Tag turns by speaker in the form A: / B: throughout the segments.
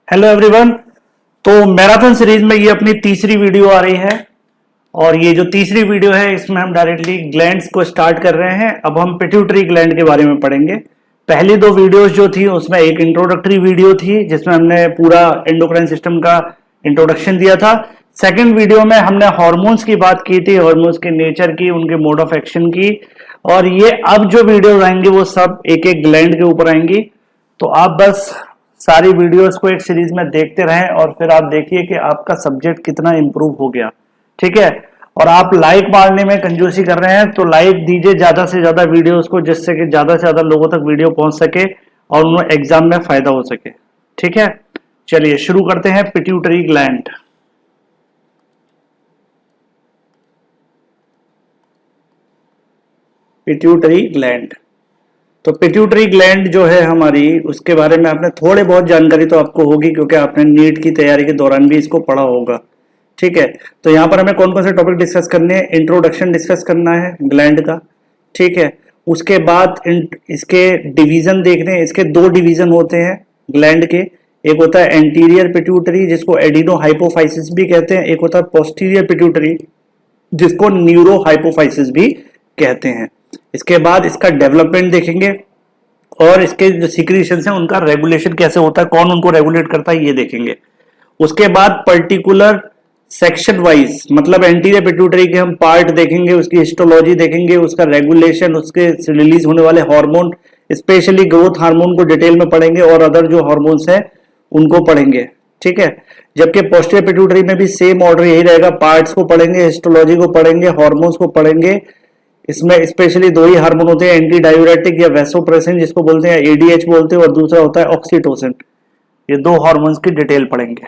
A: Hello everyone. तो marathon series में ये अपनी तीसरी वीडियो आ रही है और ये जो तीसरी वीडियो है इसमें हम डायरेक्टली ग्लैंड्स को स्टार्ट कर रहे हैं। अब हम पिट्यूटरी ग्लैंड के बारे में पढ़ेंगे। पहली दो वीडियोस जो थी उसमें एक इंट्रोडक्टरी वीडियो थी जिसमें हमने पूरा एंडोक्राइन सिस्टम का इंट्रोडक्शन दिया था। सेकंड वीडियो में हमने हार्मोन्स की बात की थी, हार्मोन्स के नेचर की, उनके मोड ऑफ एक्शन की। और ये अब जो वीडियोस आएंगी वो सब एक एक ग्लैंड के ऊपर आएंगी। तो आप बस सारी वीडियोस को एक सीरीज में देखते रहें और फिर आप देखिए कि आपका सब्जेक्ट कितना इंप्रूव हो गया। ठीक है। और आप लाइक मारने में कंजूसी कर रहे हैं तो लाइक दीजिए ज्यादा से ज्यादा वीडियोस को, जिससे कि ज्यादा से ज्यादा लोगों तक वीडियो पहुंच सके और उन्हें एग्जाम में फायदा हो सके। ठीक है, चलिए शुरू करते हैं। Pituitary gland. पिट्यूटरी ग्लैंड, तो पिट्यूटरी ग्लैंड जो है हमारी, उसके बारे में आपने थोड़ी बहुत जानकारी तो आपको होगी क्योंकि आपने नीट की तैयारी के दौरान भी इसको पढ़ा होगा। ठीक है। तो यहाँ पर हमें कौन कौन से टॉपिक डिस्कस करने हैं। इंट्रोडक्शन डिस्कस करना है ग्लैंड का। ठीक है। उसके बाद इसके डिवीजन देखने हैं। इसके दो डिवीजन होते हैं ग्लैंड के। एक होता है एंटीरियर पिट्यूटरी जिसको एडिनो हाइपोफाइसिस भी कहते हैं, एक होता है पोस्टीरियर पिट्यूटरी जिसको न्यूरो हाइपोफाइसिस भी कहते हैं। इसके बाद इसका डेवलपमेंट देखेंगे और इसके जो सिक्रीशंस हैं उनका रेगुलेशन कैसे होता है, कौन उनको रेगुलेट करता है, ये देखेंगे। उसके बाद पर्टिकुलर सेक्शन वाइज, मतलब एंटीरियर पिट्यूटरी के हम पार्ट देखेंगे, उसकी हिस्टोलॉजी देखेंगे, उसका रेगुलेशन, उसके रिलीज होने वाले हार्मोन, स्पेशली ग्रोथ हार्मोन को डिटेल में पढ़ेंगे और अदर जो हार्मोन्स हैं उनको पढ़ेंगे। ठीक है। जबकि पोस्टीरियर पिट्यूटरी में भी सेम ऑर्डर यही रहेगा, पार्ट्स को पढ़ेंगे, हिस्टोलॉजी को पढ़ेंगे, हार्मोन्स को पढ़ेंगे। इसमें स्पेशली दो ही हार्मोन होते हैं, एंटी डायूरेटिक या वेसोप्रेसिन जिसको बोलते हैं, एडीएच बोलते हैं, और दूसरा होता है ऑक्सीटोसिन। ये दो हार्मोन्स की डिटेल पढ़ेंगे।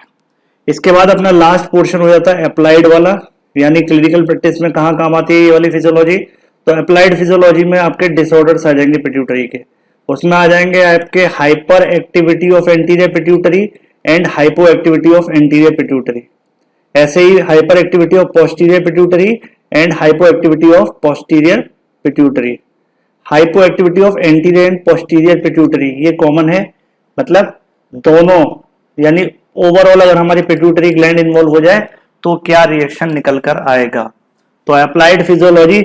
A: इसके बाद अपना लास्ट पोर्शन हो जाता है अप्लाइड वाला, यानी क्लिनिकल प्रैक्टिस में कहाँ काम आती है ये वाली फिजियोलॉजी। तो अप्लाइड फिजियोलॉजी में आपके डिसऑर्डर्स आ जाएंगे पिट्यूटरी के। उसमें आ जाएंगे आपके hyper activity of anterior pituitary and hypo activity of anterior pituitary. ऐसे ही hyper activity of posterior pituitary and hypo activity of posterior pituitary. Hypo activity of anterior and posterior pituitary ये common है, मतलब दोनों, यानी ओवरऑल अगर हमारी pituitary gland involve हो जाए तो क्या रिएक्शन निकल कर आएगा। तो अप्लाइड फिजियोलॉजी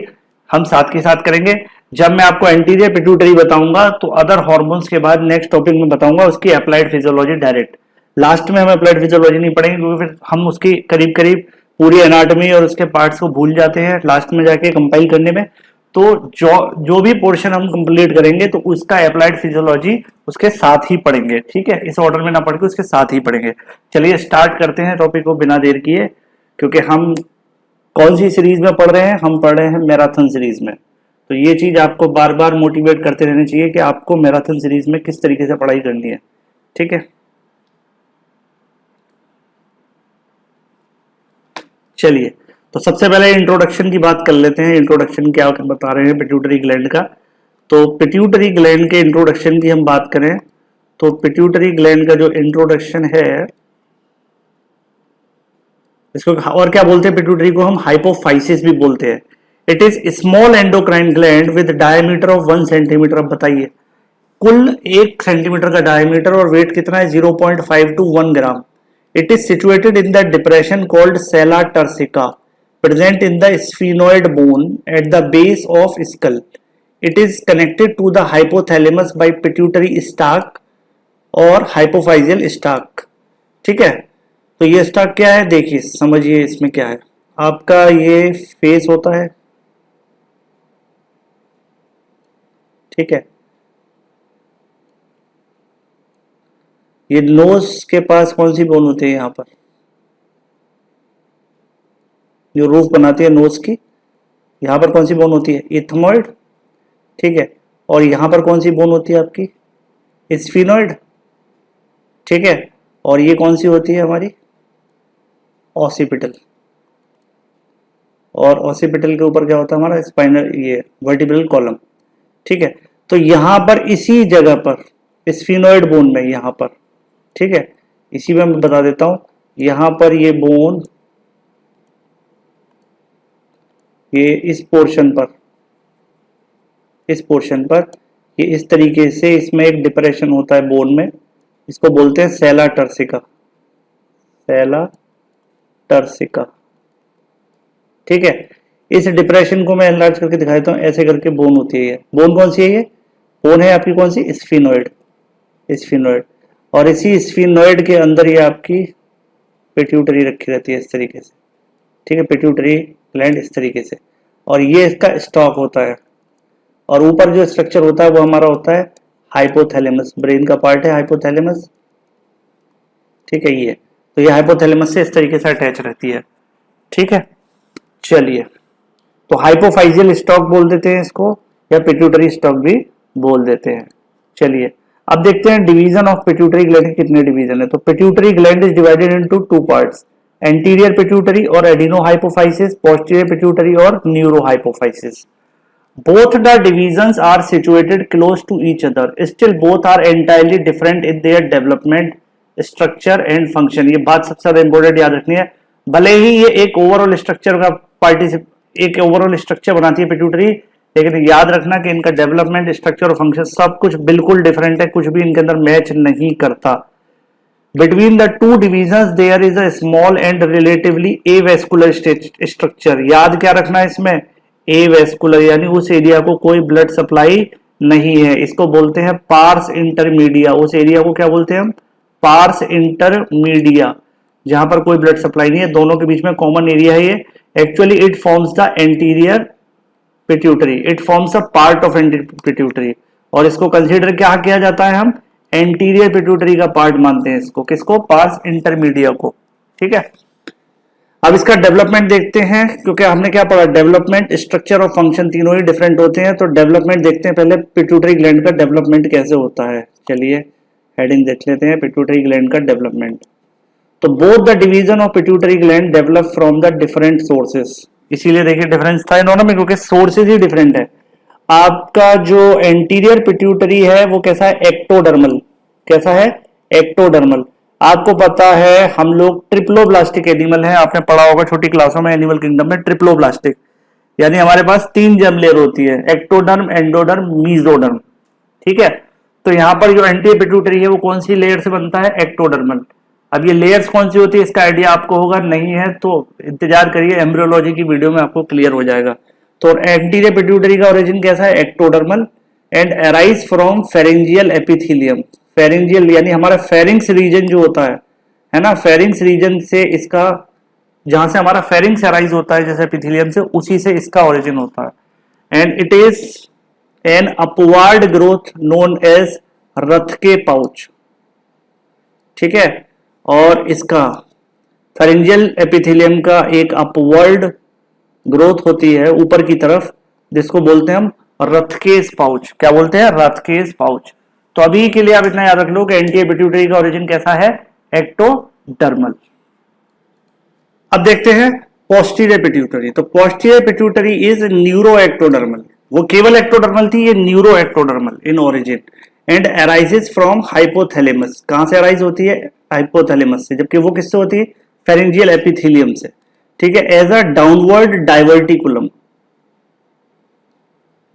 A: हम साथ के साथ करेंगे। जब मैं आपको एंटीरियर पिट्यूटरी बताऊंगा तो अदर हार्मोन्स के बाद नेक्स्ट टॉपिक में बताऊंगा उसकी अप्लाइड फिजियोलॉजी डायरेक्ट। लास्ट में हम अप्लाइड फिजियोलॉजी नहीं पढ़ेंगे क्योंकि फिर हम उसकी करीब करीब पूरी एनाटॉमी और उसके पार्ट्स को भूल जाते हैं लास्ट में जाके कंपाइल करने में। तो जो भी पोर्शन हम कंप्लीट करेंगे तो उसका अप्लाइड फिजियोलॉजी उसके साथ ही पढ़ेंगे। ठीक है, इस ऑर्डर में ना पढ़ के उसके साथ ही पढ़ेंगे। चलिए स्टार्ट करते हैं टॉपिक को बिना देर किए, क्योंकि हम कौन सी सीरीज में पढ़ रहे हैं, हम पढ़ रहे हैं मैराथन सीरीज में। तो ये चीज आपको बार बार मोटिवेट करते रहना चाहिए कि आपको मैराथन सीरीज में किस तरीके से पढ़ाई करनी है। ठीक है, चलिए तो सबसे पहले इंट्रोडक्शन की बात कर लेते हैं। इंट्रोडक्शन क्या बता रहे हैं पिट्यूटरी ग्लैंड का। तो पिट्यूटरी ग्लैंड के इंट्रोडक्शन की हम बात करें तो पिट्यूटरी ग्लैंड का जो इंट्रोडक्शन है, इसको और क्या बोलते हैं, पिट्यूटरी को हम हाइपोफाइसिस भी बोलते हैं। It is small endocrine gland with diameter of 1 centimetre. अब बताइए, कुल 1 सेंटीमीटर का डायमीटर और वेट कितना है, 0.5 to 1 gram. It is situated in the depression called sella turcica, present in the sphenoid bone at the base of skull. It is connected to the hypothalamus by pituitary stalk और hypophyseal stalk. ठीक है, तो ये stock क्या है, देखिए समझिए इसमें क्या है। आपका ये फेस होता है, ठीक है, ये नोज के पास कौन सी बोन होती है, यहाँ पर जो रूफ बनाती है नोज की, यहाँ पर कौन सी बोन होती है, इथमोइड। ठीक है, और यहाँ पर कौन सी बोन होती है आपकी, स्फीनोइड। ठीक है, और ये कौन सी होती है हमारी, ऑसिपिटल। और ऑसिपिटल के ऊपर क्या होता है हमारा, स्पाइनल, ये वर्टिब्रल कॉलम। ठीक है, तो यहाँ पर इसी जगह पर स्फीनोइड बोन में, यहाँ पर, ठीक है, इसी में मैं बता देता हूं, यहां पर ये बोन, ये इस पोर्शन पर ये इस तरीके से इसमें एक डिप्रेशन होता है बोन में, इसको बोलते हैं सेला टर्सिका, सेला टर्सिका। ठीक है, इस डिप्रेशन को मैं एनलार्ज करके दिखा देता हूं। ऐसे करके बोन होती है ये। बोन कौन सी है? ये बोन है आपकी कौन सी? Sphenoid, sphenoid. और इसी स्फीनोइड के अंदर ये आपकी पिट्यूटरी रखी रहती है इस तरीके से। ठीक है, पिट्यूटरी ग्लैंड इस तरीके से, और ये इसका स्टॉक होता है। और ऊपर जो स्ट्रक्चर होता है वो हमारा होता है हाइपोथैलेमस, ब्रेन का पार्ट है हाइपोथैलेमस। ठीक है, ये तो ये हाइपोथैलेमस से इस तरीके से अटैच रहती है। ठीक है, चलिए, तो हाइपोफाइजियल स्टॉक बोल देते हैं इसको, या पिट्यूटरी स्टॉक भी बोल देते हैं। चलिए, अब देखते हैं डिवीजन ऑफ पिट्यूटरी ग्लैंड के कितने डिवीजन है। तो pituitary gland is divided into two parts, anterior pituitary और एडिनोहाइपोफाइसिस, पोस्टीरियर पिट्यूटरी और neurohypophysis. Both the divisions are situated close to each other. Still, both are entirely different in their development, structure and function. ये बात सबसे ज्यादा important याद रखनी है। भले ही ये एक ओवरऑल स्ट्रक्चर का एक ओवरऑल स्ट्रक्चर बनाती है पिट्यूटरी, लेकिन याद रखना कि इनका डेवलपमेंट, स्ट्रक्चर और फंक्शन सब कुछ बिल्कुल डिफरेंट है, कुछ भी इनके अंदर मैच नहीं करता। Between the two divisions there is a small and relatively avascular structure. याद क्या रखना है इसमें? एवेस्कुलर, यानी उस एरिया को कोई ब्लड सप्लाई नहीं है। इसको बोलते हैं पार्स इंटरमीडिया। उस एरिया को क्या बोलते हैं हम? पार्स इंटरमीडिया, जहां पर कोई ब्लड सप्लाई नहीं है। दोनों के बीच में कॉमन एरिया है ये। Actually it forms the anterior pituitary, it forms a part of anterior pituitary, और इसको कंसीडर क्या किया जाता है? हम एंटीरियर पिट्यूटरी का पार्ट मानते हैं इसको। किसको? पार्स इंटरमीडिया को। ठीक है, अब इसका डेवलपमेंट देखते हैं, क्योंकि हमने क्या पढ़ा? डेवलपमेंट, स्ट्रक्चर और फंक्शन तीनों ही डिफरेंट होते हैं। तो डेवलपमेंट देखते हैं पहले, पिट्यूटरी ग्लैंड का डेवलपमेंट कैसे होता है। चलिए, हेडिंग देख लेते हैं, पिट्यूटरी ग्लैंड का डेवलपमेंट। तो both the division of pituitary gland develop from the different sources. इसीलिए देखिए डिफरेंस था इन दोनों में, क्योंकि सोर्सेज ही डिफरेंट है। आपका जो एंटीरियर पिट्यूटरी है वो कैसा है? एक्टोडर्मल। कैसा है? एक्टोडर्मल। आपको पता है हम लोग ट्रिप्लोब्लास्टिक एनिमल हैं, आपने पढ़ा होगा छोटी क्लासों में एनिमल किंगडम में। ट्रिप्लोब्लास्टिक यानी हमारे पास 3 जर्म लेयर होती है, एक्टोडर्म, एंडोडर्म, मीजोडर्म। ठीक है, तो यहाँ पर जो एंटीरियर पिट्यूटरी है वो कौन सी लेयर से बनता है? एक्टोडर्मल। अब ये लेयर्स कौन सी होती है इसका आइडिया आपको होगा, नहीं है तो इंतजार करिए, एम्ब्रियोलॉजी की वीडियो में आपको क्लियर हो जाएगा। तो एंटीरियर पिट्यूटरी का ओरिजिन कैसा है? Ectodermal, and arise from pharyngeal epithelium. Pharyngeal यानी हमारा फेरिंग्स रीजन जो होता है ना, फेरिंग्स रीजन से इसका, जहां से हमारा फेरिंग्स अराइज होता है जैसे एपिथेलियम से, उसी से इसका ओरिजिन होता है। And it is an upward growth known as Rathke pouch. ठीक है, और इसका फेरेंजियल एपिथेलियम का एक अपवर्ड ग्रोथ होती है ऊपर की तरफ, जिसको बोलते हैं हम रथकेस पाउच। क्या बोलते हैं? रथकेस पाउच। तो अभी के लिए आप इतना याद रख लो कि एंटीरियर पिट्यूटरी का ओरिजिन कैसा है? एक्टोडर्मल। अब देखते हैं पोस्टीरियर पिट्यूटरी। तो posterior pituitary is neuro ectodermal. वो केवल एक्टोडर्मल थी, ये neuro ectodermal in origin, and arises from hypothalamus. कहां से अराइज होती है? हाइपोथैलेमस से, जबकि वो किससे होती है? फेरेंजियल एपिथेलियम से। ठीक है, एज अ डाउनवर्ड डाइवर्टिकुलम।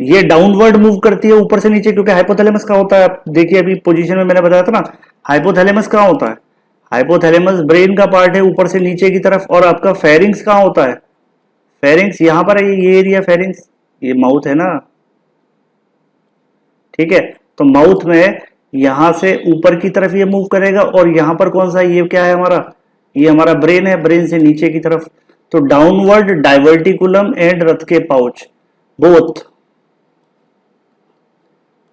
A: ये डाउनवर्ड मूव करती है ऊपर से नीचे, क्योंकि हाइपोथैलेमस कहाँ होता है? आप देखिए अभी पोजीशन में मैंने बताया था ना, हाइपोथैलेमस कहाँ होता है? हाइपोथैलेमस ब्रेन का पार्ट है ऊपर से नीचे की तरफ। और आपका फेरिंग्स कहाँ होता है? फेरिंग्स यहां पर है, ये एरिया फेरिंग्स, ये माउथ है ना। ठीक है, तो माउथ में यहां से ऊपर की तरफ ये मूव करेगा, और यहां पर कौन सा? ये क्या है हमारा? ये हमारा ब्रेन है, ब्रेन से नीचे की तरफ। तो downward diverticulum and Rathke pouch both.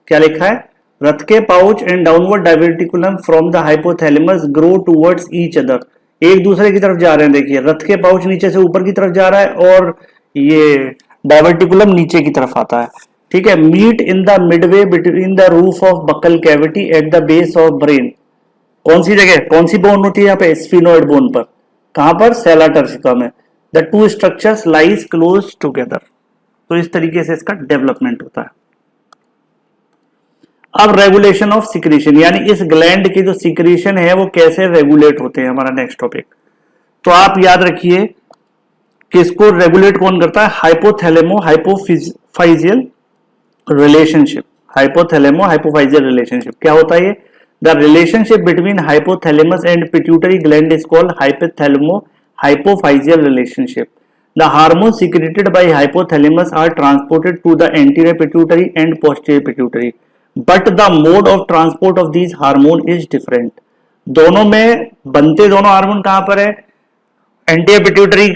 A: क्या लिखा है? Rathke pouch and downward diverticulum from the hypothalamus grow towards each other. एक दूसरे की तरफ जा रहे हैं। देखिए, रथके पाउच नीचे से ऊपर की तरफ जा रहा है, और ये डाइवर्टिकुलम नीचे की तरफ आता है। ठीक है, meet in the midway between the roof of buccal cavity at the base of brain. कौन सी जगह, कौन सी बोन होती है यहाँ पे? स्फीनोइड बोन पर। कहां पर? सेला टर्सिका में। The two structures lies close together. तो इस तरीके से इसका डेवलपमेंट होता है। अब रेगुलेशन ऑफ सिक्रीशन, यानी इस ग्लैंड की जो सिक्रीशन है वो कैसे रेगुलेट होते हैं, हमारा नेक्स्ट टॉपिक। तो आप याद रखिए कि इसको रेगुलेट कौन करता है? Hypothalamo hypophyseal relationship. Hypothalamo hypophyseal relationship क्या होता है? ये the relationship between hypothalamus and pituitary gland is called hypothalamo hypophyseal relationship. The hormones secreted by hypothalamus are transported to the anterior pituitary and posterior pituitary, but the mode of transport of these hormone is different. दोनों में बनते दोनों hormone कहां पर है? Anterior pituitary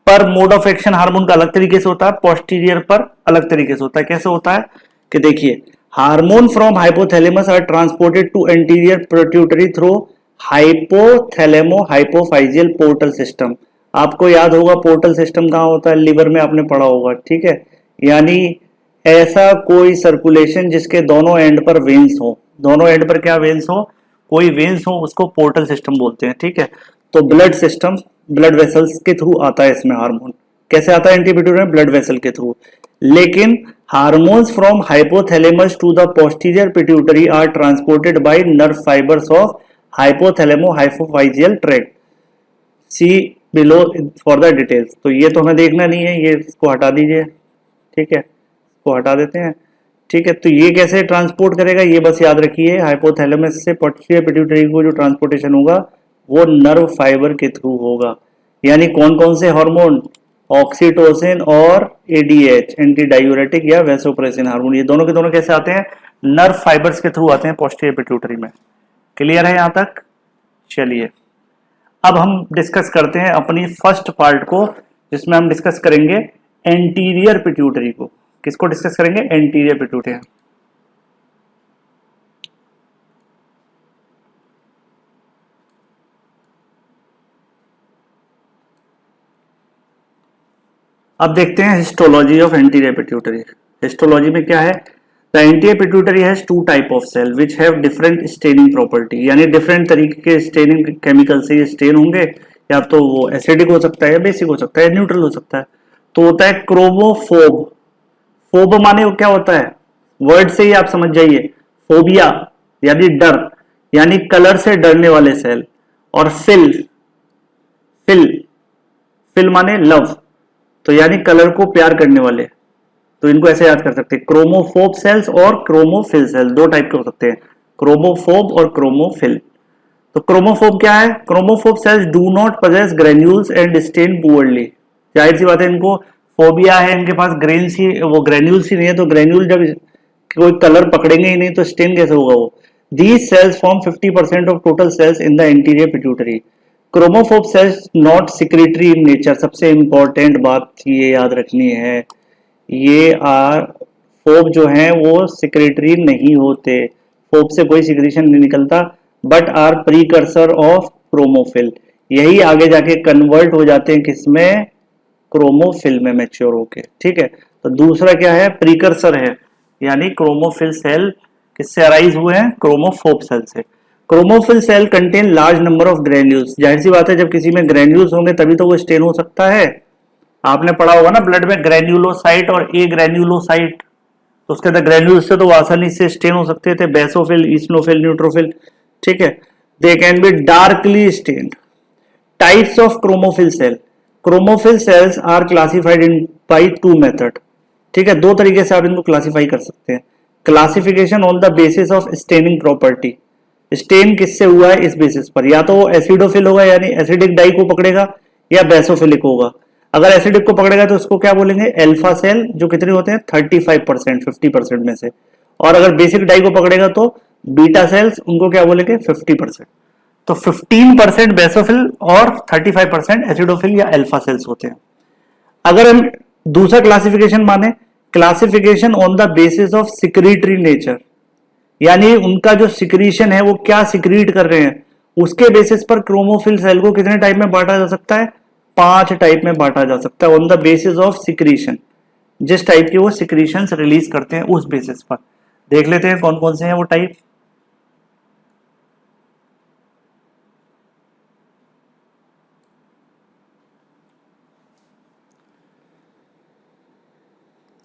A: पर mode of action hormone का अलग तरीके से होता है, पोस्टीरियर पर अलग तरीके से होता है. कैसे होता है कि देखिए, hormone from hypothalamus are transported to anterior pituitary through hypothalamo hypophyseal portal system. आपको याद होगा पोर्टल सिस्टम कहाँ होता है? लिवर में आपने पढ़ा होगा. ठीक है, यानी ऐसा कोई सर्कुलेशन जिसके दोनों एंड पर वेन्स हो. दोनों एंड पर क्या वेन्स हो? कोई वेन्स हो, उसको पोर्टल सिस्टम बोलते हैं. ठीक है, तो ब्लड सिस्टम, ब्लड वेसल्स के थ्रू आता है इसमें हार्मोन. कैसे आता है एंटीपिट्यूटरी में? ब्लड वेसल के थ्रू. लेकिन hormones from hypothalamus to the posterior pituitary are transported by nerve fibres of hypothalamo hypophyseal tract. See below for the details. तो ये तो हमें देखना नहीं है, ये इसको हटा दीजिए. ठीक है, इसको हटा देते हैं. ठीक है, तो ये कैसे ट्रांसपोर्ट करेगा ये बस याद रखिए. हाइपोथैलेमस से पोस्टीरियर पिट्यूटरी को जो ट्रांसपोर्टेशन होगा वो नर्व फाइबर के थ्रू होगा. यानी कौन कौन से हार्मोन? ऑक्सीटोसिन और एडीएच, एंटी डायूरेटिक या वैसोप्रेसिन हार्मोन. ये दोनों के दोनों कैसे आते हैं? नर्व फाइबर्स के थ्रू आते हैं पोस्टीरियर पिट्यूटरी में. क्लियर है यहां तक? चलिए अब हम डिस्कस करते हैं अपनी फर्स्ट पार्ट को, जिसमें हम डिस्कस करेंगे एंटीरियर पिट्यूटरी को. किसको डिस्कस करेंगे? Anterior pituitary. अब देखते हैं histology of anterior pituitary. Histology में क्या है? The anterior pituitary has two type of cell which have different staining property. यानी डिफरेंट तरीके के स्टेनिंग केमिकल से ये स्टेन होंगे. या तो वो एसिडिक हो सकता है, या बेसिक हो सकता है, न्यूट्रल हो सकता है. तो होता है क्रोमोफोब. फोब माने वो क्या होता है? वर्ड से ही आप समझ जाइए. फोबिया यानी डर, यानी कलर से डरने वाले सेल. और फिल, फिल फिल माने लव, तो यानी कलर को प्यार करने वाले. तो इनको ऐसे याद कर सकते हैं, क्रोमोफोब सेल्स और क्रोमोफिल सेल. दो टाइप के हो सकते हैं, क्रोमोफोब और क्रोमोफिल. तो क्रोमोफोब क्या है? Chromophobe cells do not possess granules and stain poorly. जाहिर सी बात है, इनको फोबिया है, इनके पास ग्रेन्स ही, वो ग्रेन्यूल्स ही नहीं है. तो ग्रेन्यूल जब कोई कलर पकड़ेंगे ही नहीं तो स्टेन कैसे होगा वो? These cells form 50% of total cells in the anterior pituitary. Chromophobe cells not secretory in nature. सबसे इंपॉर्टेंट बात ये याद रखनी है, ये फोब जो है वो सिक्रेटरी नहीं होते. फोब से कोई सिक्रेशन नहीं निकलता, but are precursor of chromophil. यही आगे जाके कन्वर्ट हो जाते हैं किसमें? क्रोमोफिल में मैच्योर होके. ठीक है, तो दूसरा क्या है? प्रीकर्सर है. यानी क्रोमोफिल सेल किससे अराइज हुए हैं? क्रोमोफोब सेल से. Chromophil cell contain large number of granules. जाहिर सी बात है, जब किसी में ग्रेन्यूल्स होंगे तभी तो वो स्टेन हो सकता है. आपने पढ़ा होगा ना ब्लड में ग्रेन्यूलोसाइट और ए ग्रेन्यूलोसाइट. तो उसके अंदर ग्रेन्यूल्स से तो वो आसानी से स्टेन हो सकते थे. Basophil, eosinophil, neutrophil. ठीक है, they can be darkly stained. Types of chromophil cell. Chromophil cells are classified in by two method. ठीक है, दो तरीके से आप इनको क्लासिफाई कर सकते हैं. Classification on the basis of staining property. Stain किससे हुआ है इस बेसिस पर. या तो वो एसिडोफिल होगा, यानी एसिडिक डाई को पकड़ेगा, या बेसोफिलिक होगा. अगर एसिडिक को पकड़ेगा तो उसको क्या बोलेंगे? अल्फा सेल, जो कितने होते हैं? 35%, 50% में से. और अगर बेसिक डाई को पकड़ेगा तो बीटा सेल्स, उनको क्या बोलेंगे? 50%. तो 15% बेसोफिल और 35% एसिडोफिल या अल्फा सेल्स होते हैं. अगर हम दूसरा क्लासिफिकेशन माने, classification on the basis of secretory nature. यानी उनका जो सिक्रीशन है वो क्या सिक्रीट कर रहे हैं, उसके बेसिस पर क्रोमोफिल सेल को कितने टाइप में बांटा जा सकता है? 5 टाइप में बांटा जा सकता है. On the basis of secretion, जिस टाइप के वो सिक्रीशन रिलीज करते हैं उस बेसिस पर. देख लेते हैं कौन कौन से हैं वो टाइप.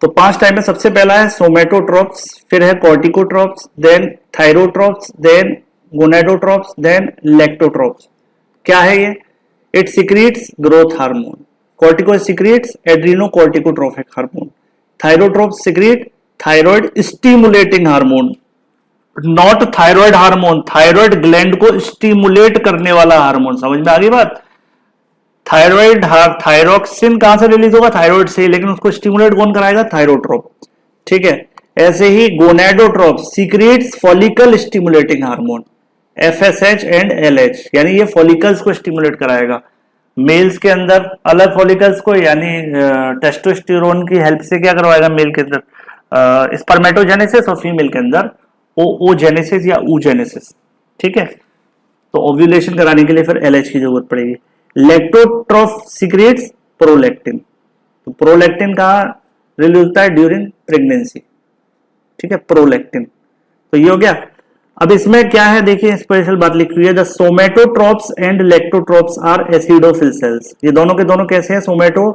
A: तो 5 टाइप में सबसे पहला है सोमेटोट्रोप्स, फिर है corticotropes, then thyrotropes, then gonadotropes, then lactotropes. क्या है ये? It secretes growth hormone. Cortico secretes adrenocorticotrophic hormone. Thyrotropes secrete thyroid stimulating hormone. Not thyroid hormone, thyroid gland को स्टिमुलेट करने वाला हार्मोन। समझ में आ गई बात? थायराइड, थायरोक्सिन कहां से रिलीज होगा? थायराइड से, लेकिन उसको स्टिमुलेट कौन कराएगा? थायरोट्रोप। ठीक है। ऐसे ही gonadotrope secretes follicle stimulating hormone, FSH and LH, यानी ये फॉलिकल्स को स्टिमुलेट कराएगा। मेल्स के अंदर अलग फॉलिकल्स को, यानी टेस्टोस्टेरोन की हेल्प से क्या करवाएगा मेल के अंदर? स्पर्मेटोजेनेसिस, और फीमेल के अंदर ओजेनेसिस या ऊजेनेसिस। ठीक है। तो ओव्यूलेशन कराने के लिए फिर एलएच की जरूरत पड़ेगी। लैक्टोट्रोफ सीक्रेट्स प्रोलैक्टिन, तो प्रोलैक्टिन कहां रिलीज होता है? During pregnancy. ठीक है, प्रोलैक्टिन। तो ये हो गया। अब इसमें क्या है देखिए, स्पेशल बात लिखी हुई है, the somatotropes and lactotropes are acidophil cells. ये दोनों के दोनों कैसे हैं? सोमेटो,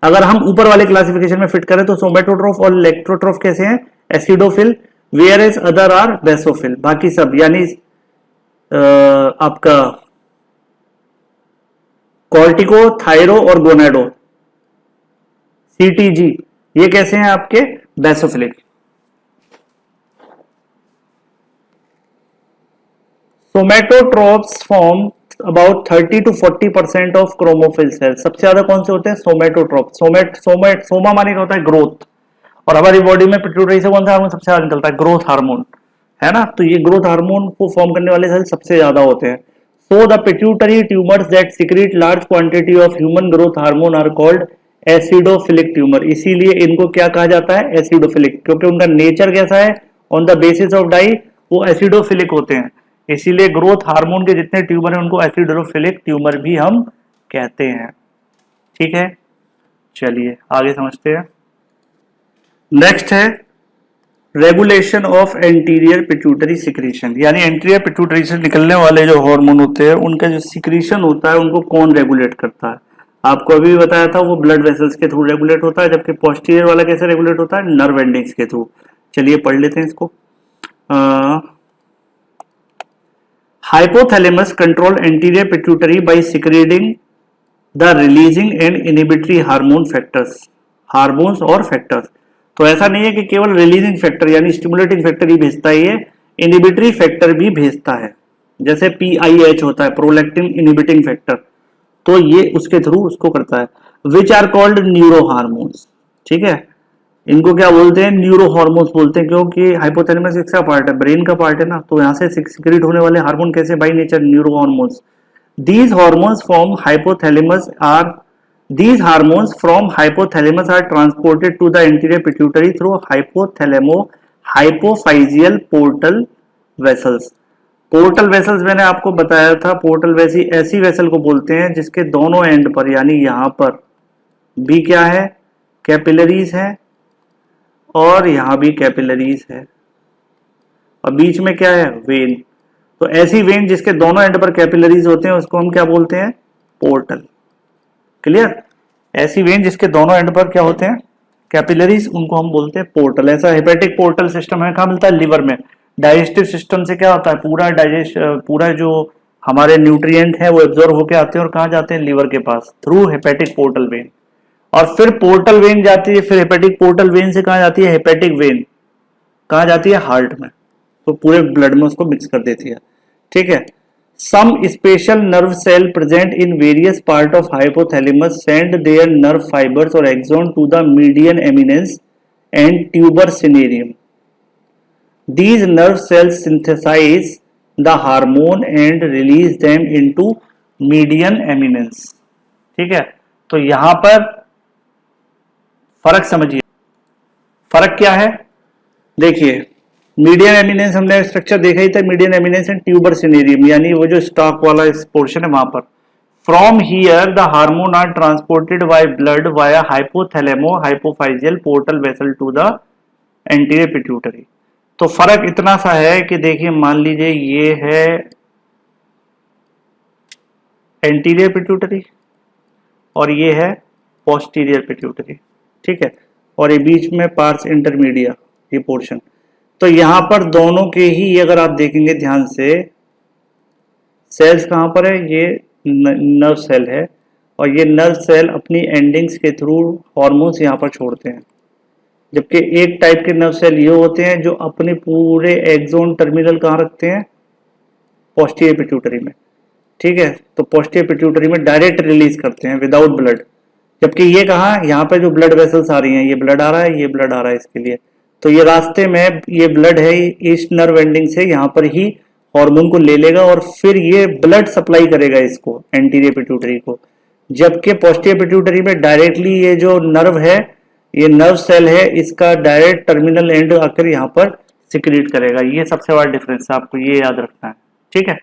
A: अगर हम ऊपर वाले क्लासिफिकेशन में फिट करें तो सोमेटोट्रोफ और लैक्टोट्रोफ कैसे हैं? Acidophil, whereas other are basophil. बाकी सब यानी आपका कॉर्टिको, थायरो और गोनेडो, सीटीजी, ये कैसे हैं आपके? Basophilic. Somatotropes form about 30 to 40% of chromophil cells. सबसे ज्यादा कौन से होते हैं? सोमेटोट्रोप। सोमा माने का होता है ग्रोथ, और हमारी बॉडी में पिट्यूटरी से कौन सा हार्मोन सबसे ज्यादा निकलता है? ग्रोथ हार्मोन, है ना? तो ये ग्रोथ हार्मोन को फॉर्म करने वाले सेल सबसे ज्यादा होते हैं। So the pituitary tumours that secrete large quantity of human growth hormone are called acidophilic tumour. इसीलिए इनको क्या कहा जाता है? एसिडोफिलिक, क्योंकि उनका नेचर कैसा है? On the basis of dye वो एसिडोफिलिक होते हैं। इसीलिए ग्रोथ हार्मोन के जितने ट्यूमर हैं उनको एसिडोफिलिक ट्यूमर भी हम कहते हैं। ठीक है, चलिए आगे समझते हैं। नेक्स्ट है regulation of anterior pituitary secretion, यानी एंटीरियर पिट्यूटरी से निकलने वाले जो हार्मोन होते हैं उनका जो सिक्रीशन होता है उनको कौन रेगुलेट करता है? आपको अभी भी बताया था, वो ब्लड वेसल्स के थ्रू रेगुलेट होता है, जबकि पोस्टीरियर वाला कैसे रेगुलेट होता है? नर्व एंडिंग्स के थ्रू। चलिए पढ़ लेते हैं इसको। Hypothalamus control anterior pituitary by secreting the releasing and inhibitory hormone factors, hormones और फैक्टर्स। तो ऐसा नहीं है कि केवल रिलीजिंग फैक्टर यानी स्टिमुलेटिंग फैक्टर ही भेजता है, ये इनहिबिटरी फैक्टर भी भेजता है। जैसे PIH होता है, प्रोलैक्टिन इनहिबिटिंग फैक्टर, तो ये उसके थ्रू उसको करता है। Which are called neurohormones. ठीक है, इनको क्या बोलते हैं? न्यूरो हार्मोन्स बोलते हैं, क्योंकि हाइपोथैलेमस किसका पार्ट है? ब्रेन का पार्ट है ना, तो यहाँ से सिक्रेट होने वाले हार्मोन कैसे? By nature neuro hormones. These hormones from hypothalamus are these hormones from hypothalamus are transported to the anterior pituitary through hypophyseal portal vessels. Portal vessels मैंने आपको बताया था, पोर्टल ऐसी वेसल को बोलते हैं जिसके दोनों एंड पर, यानी यहां पर भी क्या है? कैपिलरीज है, और यहां भी कैपिलरीज है, और बीच में क्या है? वेन। तो ऐसी वेन जिसके दोनों एंड पर कैपिलरीज होते हैं उसको हम क्या बोलते हैं? पोर्टल। क्लियर? ऐसी वेन जिसके दोनों एंड पर क्या होते हैं? कैपिलरीज, उनको हम बोलते हैं पोर्टल। ऐसा हेपेटिक पोर्टल सिस्टम है, कहां मिलता है? लिवर में। डाइजेस्टिव सिस्टम से क्या होता है? पूरा जो हमारे न्यूट्रिएंट है वो एब्जॉर्ब होकर आते हैं और कहां जाते हैं? लिवर के पास, थ्रू हेपेटिक पोर्टल वेन। और फिर पोर्टल वेन जाती है, फिर हेपेटिक पोर्टल वेन से कहां जाती है? हेपेटिक वेन कहां जाती है? हार्ट में। तो पूरे ब्लड में उसको मिक्स कर देती है। ठीक है। Some special nerve cell present in various part of hypothalamus send their nerve fibres और axon to the median eminence and tuber cinereum. These nerve cells synthesize the hormone and release them into median eminence। ठीक है, तो यहां पर फर्क समझिए। फर्क क्या है? देखिए, मीडियन एमिनेंस हमने स्ट्रक्चर देखा ही था, median eminence and tuber cinereum, यानी वो जो स्टॉक वाला पोर्शन है वहां पर। From here the hormone are transported by blood via hypothalamo hypophyseal portal vessel to the anterior pituitary. तो फर्क इतना सा है कि देखिए, मान लीजिए ये है एंटीरियर पिट्यूटरी और ये है पोस्टीरियर पिट्यूटरी। ठीक है, और ये बीच में पार्स इंटरमीडिया, ये पोर्शन। तो यहां पर दोनों के ही अगर आप देखेंगे ध्यान से, सेल्स कहां पर है? ये नर्व सेल है, और ये नर्व सेल अपनी एंडिंग्स के थ्रू हॉर्मोन्स यहां पर छोड़ते हैं। जबकि एक टाइप के नर्व सेल ये होते हैं जो अपने पूरे एक्सोन टर्मिनल कहाँ रखते हैं, पोस्टीरियर पिट्यूटरी में। ठीक है, तो पोस्टीरियर पिट्यूटरी में डायरेक्ट रिलीज करते हैं विदाउट ब्लड। जबकि ये कहा, यहाँ पे जो ब्लड वेसल्स आ रही हैं, ये ब्लड आ रहा है, ये ब्लड आ रहा है इसके लिए, तो ये रास्ते में ये ब्लड है इस नर्व एंडिंग से यहाँ पर ही हार्मोन को ले लेगा और फिर ये ब्लड सप्लाई करेगा इसको एंटीरियर पिट्यूटरी को। जबकि पोस्टीरियर पिट्यूटरी में डायरेक्टली ये जो नर्व है, ये नर्व सेल है, इसका डायरेक्ट टर्मिनल एंड आकर यहाँ पर सिक्रीट करेगा। ये सबसे बड़ा डिफरेंस है, आपको ये याद रखना है। ठीक है,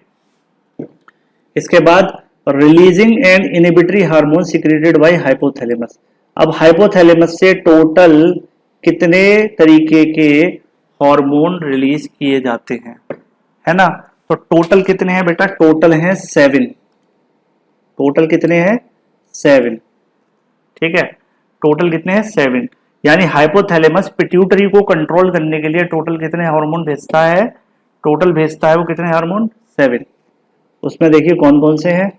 A: इसके बाद releasing and inhibitory hormone secreted by hypothalamus. अब हाइपोथैलेमस से टोटल कितने तरीके के हार्मोन रिलीज किए जाते हैं, है ना? तो टोटल कितने हैं बेटा? टोटल हैं 7। टोटल कितने हैं? 7। ठीक है, टोटल कितने हैं? 7। यानी हाइपोथैलेमस पिट्यूटरी को कंट्रोल करने के लिए टोटल कितने हार्मोन भेजता है? टोटल भेजता है वो कितने हार्मोन? 7। उसमें देखिए कौन कौन से हैं।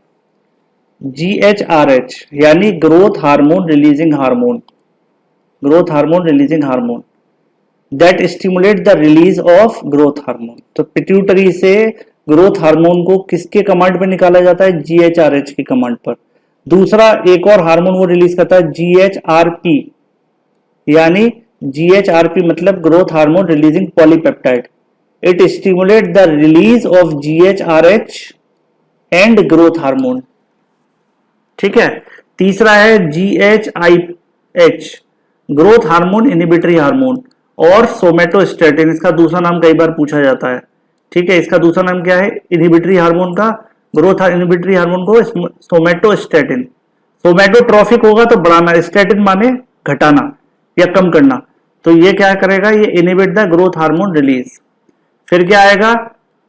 A: GHRH यानी growth hormone releasing hormone, growth hormone releasing hormone that stimulate the release of growth hormone. तो पिट्यूटरी से ग्रोथ हार्मोन को किसके कमांड पर निकाला जाता है? GHRH की कमांड पर। दूसरा एक और हार्मोन वो रिलीज करता है GHRP, यानी GHRP मतलब growth hormone releasing polypeptide. It stimulate the release of GHRH and growth hormone. ठीक है, तीसरा है GHIH growth hormone inhibitory hormone और सोमेटोस्टेटिन, इसका दूसरा नाम कई बार पूछा जाता है। ठीक है, इसका दूसरा नाम क्या है इनिबिटरी हार्मोन का? ग्रोथ इनिबिटरी हार्मोन को सोमेटोस्टेटिन। सोमेटोट्रॉफिक होगा तो बढ़ाना, स्टेटिन माने घटाना या कम करना, तो ये क्या करेगा? ये inhibit the growth hormone release. फिर क्या आएगा?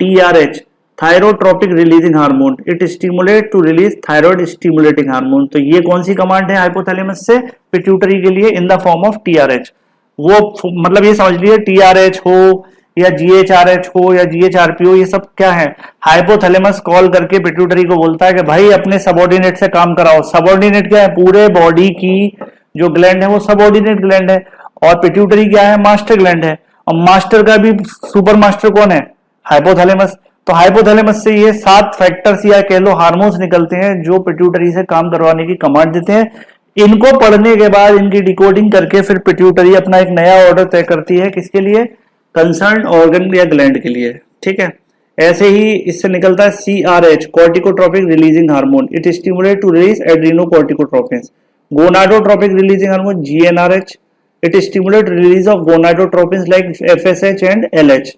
A: TRH thyrotropic releasing hormone, it stimulate to release thyroid stimulating hormone. तो ये कौन सी कमांड है हाइपोथैलेमस से पिट्यूटरी के लिए? In the form of TRH। वो मतलब ये समझ लीजिए TRH हो या GHRH हो या GHRP हो, ये सब क्या है? हाइपोथैलेमस कॉल करके पिट्यूटरी को बोलता है कि भाई अपने सबऑर्डिनेट से काम कराओ। सबऑर्डिनेट क्या है? पूरे बॉडी की जो ग्लैंड है वो सबऑर्डिनेट ग्लैंड है, और पिट्यूटरी क्या है? मास्टर ग्लैंड है। और मास्टर का भी सुपर मास्टर कौन है? हाइपोथैलेमस। तो हाइपोथैलेमस से ये 7 फैक्टर्स या कह लो हार्मोन्स निकलते हैं जो पिट्यूटरी से काम करवाने की कमांड देते हैं। इनको पढ़ने के बाद इनकी डिकोडिंग करके फिर पिट्यूटरी अपना एक नया ऑर्डर तय करती है, किसके लिए? कंसर्न ऑर्गन या ग्लैंड के लिए। ठीक है, ऐसे ही इससे निकलता है CRH corticotropic releasing hormone, it stimulate to release adrenocorticotropins. Gonadotropic releasing hormone GnRH, it stimulate release of gonadotropins like FSH and LH।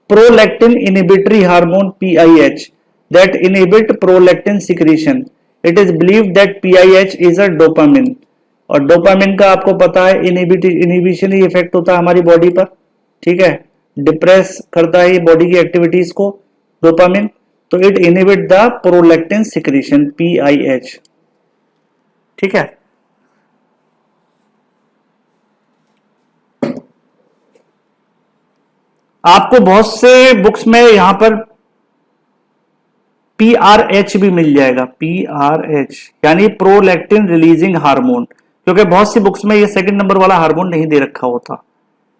A: Prolactin inhibitory hormone PIH that inhibit prolactin secretion. It is believed that PIH is a dopamine, और dopamine का आपको पता है inhibition ही effect होता है हमारी body पर। ठीक है, डिप्रेस करता है ये बॉडी की एक्टिविटीज को डोपामिन, तो it inhibit the prolactin secretion PIH। ठीक है, आपको बहुत से बुक्स में यहां पर PRH भी मिल जाएगा, PRH यानी प्रोलैक्टिन रिलीजिंग हार्मोन, क्योंकि बहुत सी बुक्स में ये सेकंड नंबर वाला हार्मोन नहीं दे रखा होता,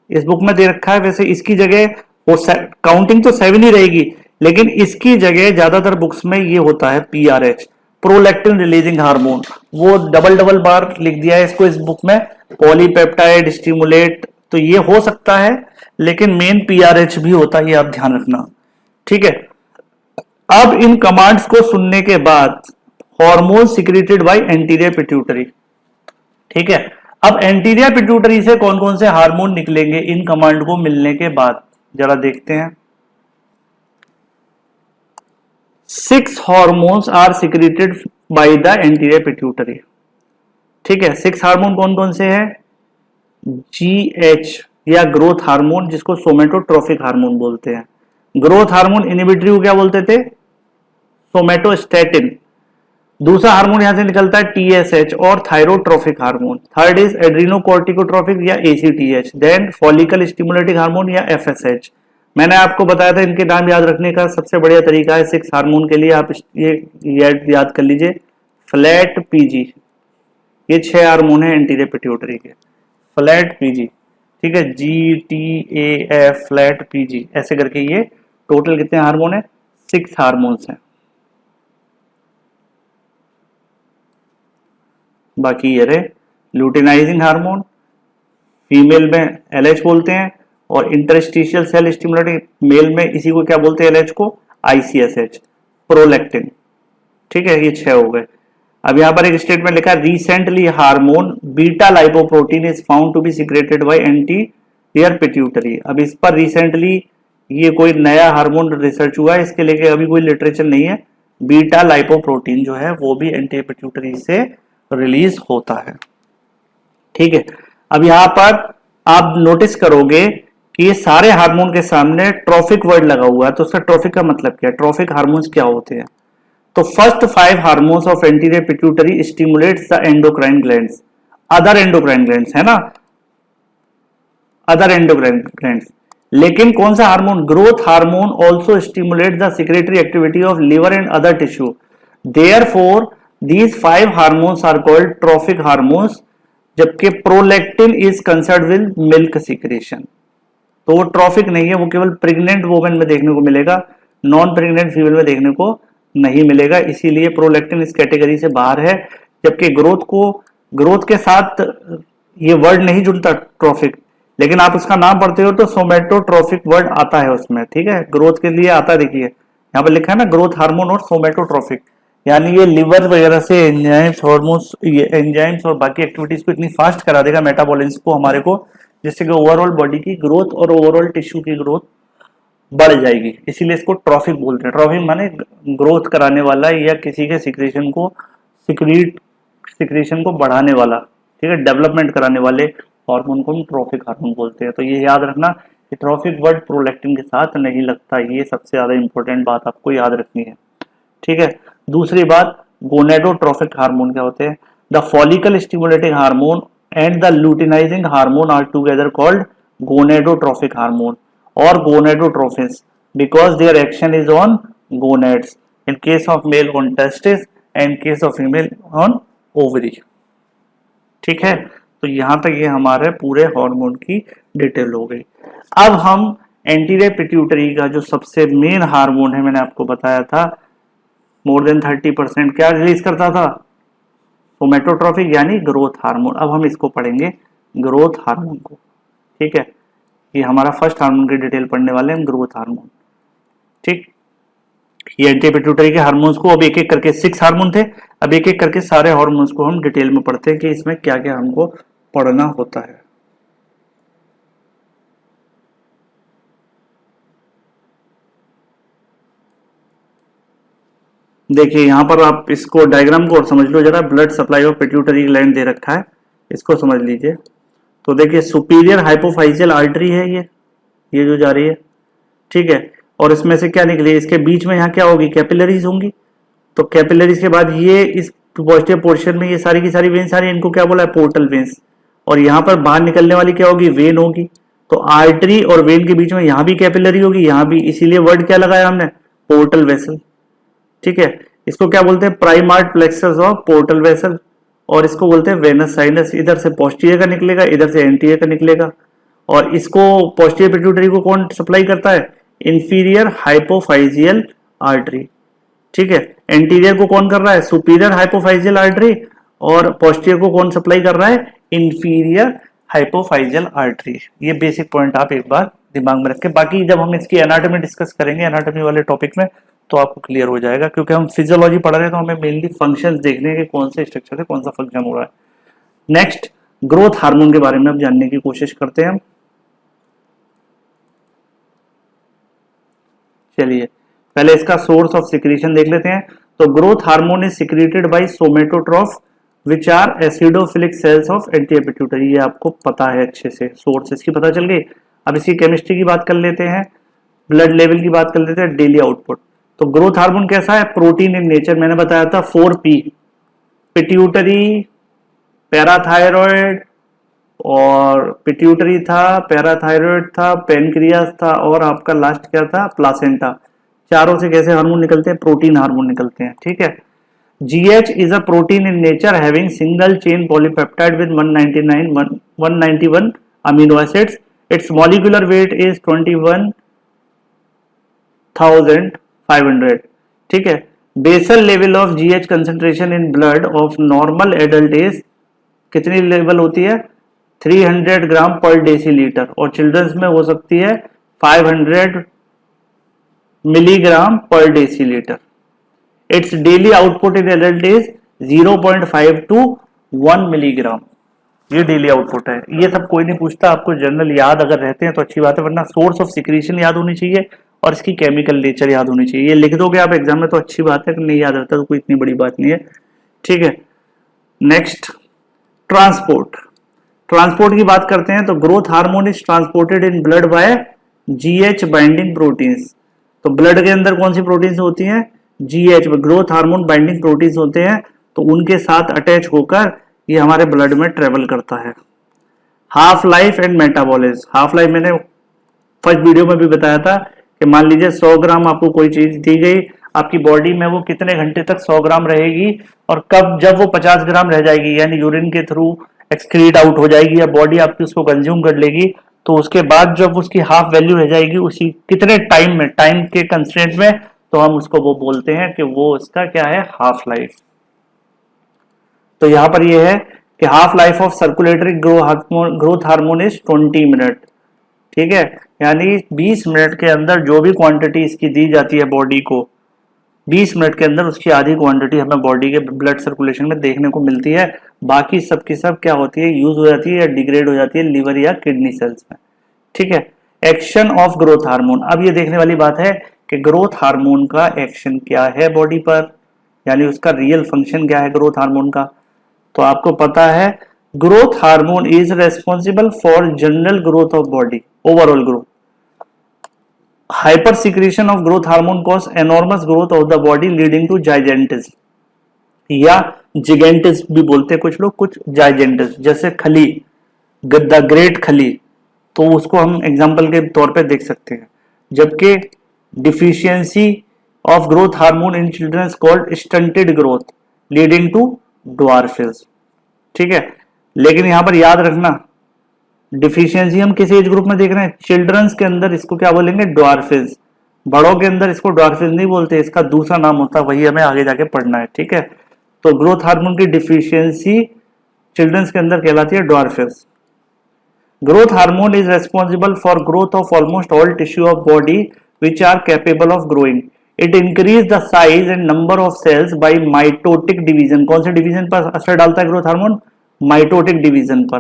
A: इस बुक में दे रखा है। वैसे इसकी जगह वो काउंटिंग तो 7 ही रहेगी, लेकिन इसकी जगह ज्यादातर बुक्स में ये होता है PRH प्रोलैक्टिन रिलीजिंग हार्मोन। वो डबल बार लिख दिया है इसको इस बुक में, पॉलीपेप्टाइड स्टिमुलेट, तो ये हो सकता है, लेकिन मेन PRH भी होता है, ये आप ध्यान रखना। ठीक है, अब इन कमांड्स को सुनने के बाद hormone secreted by anterior pituitary. ठीक है, अब एंटीरियर पिट्यूटरी से कौन कौन से हार्मोन निकलेंगे इन कमांड को मिलने के बाद, जरा देखते हैं। 6 hormones are secreted by the anterior pituitary. ठीक है, 6 हार्मोन कौन कौन से हैं? GH या ग्रोथ हार्मोन, जिसको सोमेटोट्रोफिक हार्मोन बोलते हैं। ग्रोथ हार्मोन इनिबिटरी को क्या बोलते थे? सोमेटोस्टेटिन। दूसरा हार्मोन यहां से निकलता है TSH और thyrotrophic hormone. Third is adrenocorticotrophic या ACTH, then follicle stimulating hormone या FSH। मैंने आपको बताया था इनके नाम याद रखने का सबसे बढ़िया तरीका है 6 हार्मोन के लिए, आप ये याद कर लीजिए, फ्लैट PG। ये 6 हार्मोन है एंटीरियर पिट्यूटरी के, फ्लैट PG। ठीक है, GTAF फ्लैट PG ऐसे करके ये टोटल कितने हार्मोन है, 6 हार्मोन्स हैं। बाकी ये रहे लुटिनाइजिंग हार्मोन, फीमेल में LH बोलते हैं, और इंटरस्टिशियल सेल स्टिमुलेटिंग मेल में इसी को क्या बोलते हैं, LH को ICSH, प्रोलैक्टिन। ठीक है, ये 6 हो गए। अब यहाँ पर एक स्टेटमेंट लिखा है, recently hormone beta lipoprotein is found to be secreted by anterior pituitary. अब इस पर रिसेंटली ये कोई नया हार्मोन रिसर्च हुआ है, इसके लेके अभी कोई लिटरेचर नहीं है। बीटा लाइपोप्रोटीन जो है वो भी एंटीरियर पिट्यूटरी से रिलीज होता है। ठीक है, अब यहाँ पर आप नोटिस करोगे कि ये सारे हार्मोन के सामने ट्रॉफिक वर्ड लगा हुआ है। तो उसका ट्रॉफिक का मतलब क्या है, ट्रॉफिक हार्मोन्स क्या होते हैं? तो first 5 hormones of anterior pituitary stimulates the endocrine glands, other endocrine glands है ना, अदर एंडोक्राइन ग्लैंड्स। लेकिन कौन सा hormone, growth hormone also stimulate the secretory activity of liver and other tissue. Therefore these 5 hormones are called trophic hormones, जबकि prolactin is concerned with milk secretion. तो वो traffic नहीं है, वो केवल प्रेग्नेंट वुमेन में देखने को मिलेगा, नॉन प्रेग्नेंट फीमेल में देखने को नहीं मिलेगा, इसीलिए प्रोलैक्टिन इस कैटेगरी से बाहर है। जबकि ग्रोथ के साथ ये वर्ड नहीं जुड़ता ट्रॉफिक, लेकिन आप उसका नाम पढ़ते हो तो सोमेटोट्रॉफिक वर्ड आता है उसमें। ठीक है, ग्रोथ के लिए आता है, देखिए यहाँ पर लिखा है ना, ग्रोथ हार्मोन और सोमेटोट्रॉफिक, यानी ये लिवर वगैरह से एंजाइम्स हार्मोन्स, ये एंजाइम्स और बाकी एक्टिविटीज को इतनी फास्ट करा देगा मेटाबॉलिज्म को हमारे को, जिससे कि ओवरऑल बॉडी की ग्रोथ और ओवरऑल टिश्यू की ग्रोथ बढ़ जाएगी। इसीलिए इसको ट्रॉफिक बोलते हैं। ट्रॉफिक माने ग्रोथ कराने वाला या किसी के सिक्रीशन को बढ़ाने वाला, ठीक है, डेवलपमेंट कराने वाले हार्मोन को हम ट्रॉफिक हार्मोन बोलते हैं। तो ये याद रखना कि ट्रॉफिक वर्ड प्रोलैक्टिन के साथ नहीं लगता, ये सबसे ज्यादा इंपॉर्टेंट बात आपको याद रखनी है। ठीक है, दूसरी बात, गोनेडोट्रॉफिक हार्मोन क्या होते हैं? The follicle stimulating hormone and the luteinizing hormone are together called gonadotrophic hormone or gonadotrophins because their action is on gonads, in case of male on testes and case of female on ovary। ठीक है, तो यहां तक ये हमारे पूरे hormone की detail हो गई। अब हम एंटीरियर पिट्यूटरी का जो सबसे मेन हार्मोन है, मैंने आपको बताया था मोर देन 30% क्या रिलीज करता था, सोमेटोट्रॉफिक यानी ग्रोथ हार्मोन। अब हम इसको पढ़ेंगे ग्रोथ हार्मोन को। ठीक है, ये हमारा फर्स्ट हार्मोन की डिटेल पढ़ने वाले हैं, ग्रोथ हार्मोन। ठीक, ये एंटीरियर पिट्यूटरी के हार्मोन्स को अब एक एक करके 6 हार्मोन थे, अब एक एक करके सारे हार्मोन्स को हम डिटेल में पढ़ते हैं कि इसमें क्या क्या हमको पढ़ना होता है। देखिए यहां पर आप इसको डायग्राम को और समझ लो जरा। Blood supply of pituitary gland दे रखा है, इसको समझ लीजिए। तो देखिए सुपीरियर हाइपोफाइजियल आर्टरी है ये जो जा रही है, ठीक है, और इसमें से क्या निकली, इसके बीच में यहाँ क्या होगी, कैपिलरीज होंगी। तो कैपिलरीज के बाद ये इस पॉजिटिव पोर्शन में ये सारी की सारी वेन्स आ रही है, इनको क्या बोला है, पोर्टल वेन्स। और यहाँ पर बाहर निकलने वाली क्या होगी, वेन होगी। तो आर्टरी और वेन के बीच में यहाँ भी कैपिलरी होगी, यहाँ भी, इसीलिए वर्ड क्या लगाया हमने, पोर्टल वेसल। ठीक है, इसको क्या बोलते हैं, प्राइमार्ट प्लेक्सस ऑफ पोर्टल वेसल, और इसको बोलते हैं वेनस साइनस। इधर से पोस्टीरियर का निकलेगा, इधर से एंटीरियर का निकलेगा। और इसको पोस्टीरियर पिट्यूटरी को कौन सप्लाई करता है, इंफीरियर हाइपोफाइजियल आर्टरी। ठीक है, एंटीरियर को कौन कर रहा है, सुपीरियर हाइपोफाइजियल आर्टरी, और पोस्टीरियर को कौन सप्लाई कर रहा है, इंफीरियर हाइपोफाइजियल आर्टरी। ये बेसिक पॉइंट आप एक बार दिमाग में रखें। बाकी जब हम इसकी एनाटॉमी डिस्कस करेंगे, एनाटॉमी वाले टॉपिक में, तो आपको क्लियर हो जाएगा, क्योंकि हम फिजियोलॉजी पढ़ रहे हैं तो हमें मेनली फंक्शंस देखने हैं कि कौन से स्ट्रक्चर से कौन सा फंक्शन हो रहा है। नेक्स्ट, ग्रोथ हार्मोन के बारे में अब जानने की कोशिश करते हैं हम। चलिए पहले इसका सोर्स ऑफ सिक्रीशन देख लेते हैं। तो growth hormone is secreted by somatotroph which are acidophilic cells of anterior pituitary. ये आपको पता है अच्छे से, सोर्स इसकी पता चल गई। अब इसकी केमिस्ट्री की बात कर लेते हैं, ब्लड लेवल की बात कर लेते हैं, डेली आउटपुट। तो ग्रोथ हार्मोन कैसा है, प्रोटीन इन नेचर। मैंने बताया था 4P, पिट्यूटरी, पैराथायरॉयड, और पिट्यूटरी था, पैराथायरॉयड था, पेनक्रियास था, और आपका लास्ट क्या था, प्लासेंटा। चारों से कैसे हार्मोन निकलते हैं, प्रोटीन हार्मोन निकलते हैं। ठीक है, GH is a protein in nature having single chain polypeptide with 191 amino acids. Its molecular weight is 21,500. ठीक है. Basal level of GH concentration in blood of normal adult is कितनी level होती है? 300 ग्राम पर डेसीलीटर, और चिल्ड्रंस में हो सकती है 500 मिलीग्राम पर decilitre. It's daily output in adult is 0.5 to 1 milligram. ये डेली आउटपुट है. ये सब कोई नहीं पूछता, आपको जनरल याद अगर रहते हैं तो अच्छी बात है, वरना सोर्स ऑफ सिक्रीशन याद होनी चाहिए और इसकी केमिकल नेचर याद होनी चाहिए. ये लिख दोगे आप एग्जाम में तो अच्छी बात है, नहीं याद रहता तो कोई इतनी बड़ी बात नहीं है. ठीक है. Next, transport. ट्रांसपोर्ट की बात करते हैं तो growth hormone is transported in blood bye GH binding proteins. तो ब्लड के अंदर कौन सी प्रोटीन्स होती हैं? GH, growth hormone binding proteins होते हैं, तो उनके साथ अटैच होकर ये हमारे ब्लड में ट्रेवल करता है. Half life and metabolism. Half life मैंने फर्स्ट वीडियो में भी बताया था कि मान लीजिए 100 ग्राम आपको कोई चीज दी गई, आपकी बॉडी में वो कितने घंटे तक 100 ग्राम रहेगी, और कब जब वो 50 ग्राम रह जाएगी, यानी यूरिन के थ्रू एक्सक्रीट आउट हो जाएगी या बॉडी आपकी उसको कंज्यूम कर लेगी, तो उसके बाद जब उसकी हाफ वैल्यू रह जाएगी, उसी कितने टाइम में, टाइम के कंस्ट्रेंट में, तो हम उसको वो बोलते हैं कि वो उसका क्या है? Half life. तो यहां पर ये है कि half life of circulatory growth hormone is 20 minute. ठीक है, यानी 20 मिनट के अंदर जो भी क्वांटिटी इसकी दी जाती है बॉडी को, 20 मिनट के अंदर उसकी आधी क्वांटिटी हमें बॉडी के ब्लड सर्कुलेशन में देखने को मिलती है. बाकी सब की सब क्या होती है? यूज हो जाती है या डिग्रेड हो जाती है लिवर या किडनी सेल्स में. ठीक है. Action of growth hormone. अब ये देखने वाली बात है कि ग्रोथ हार्मोन का एक्शन क्या है बॉडी पर, यानी उसका रियल फंक्शन क्या है ग्रोथ हार्मोन का. तो आपको पता है growth hormone is responsible for general growth of body, overall growth. Hyper secretion of growth hormone cause enormous growth of the body leading to gigantism, या जिगेंटिज्म भी बोलते हैं कुछ लोग, कुछ जाइजेंटिज्म. जैसे खली, द ग्रेट खली, तो उसको हम एग्जांपल के तौर पे देख सकते हैं. जबकि deficiency of growth hormone in children called stunted growth leading to dwarfism. ठीक है. लेकिन यहां पर याद रखना, डिफिशियंसी हम किस एज ग्रुप में देख रहे हैं? चिल्ड्रंस के अंदर इसको क्या बोलेंगे? ड्वार्फिज्म. बड़ों के अंदर इसको ड्वार्फिज्म नहीं बोलते, इसका दूसरा नाम होता है, वही हमें आगे जाके पढ़ना है. ठीक है. तो ग्रोथ हार्मोन की डिफिशियंसी चिल्ड्रंस के अंदर कहलाती है dwarfism. Growth hormone is responsible for growth of almost all tissue of body which are capable of growing. It increase the size and number of cells by mitotic division. कौन से division पर असर डालता है ग्रोथ हार्मोन? माइटोटिक डिवीजन पर.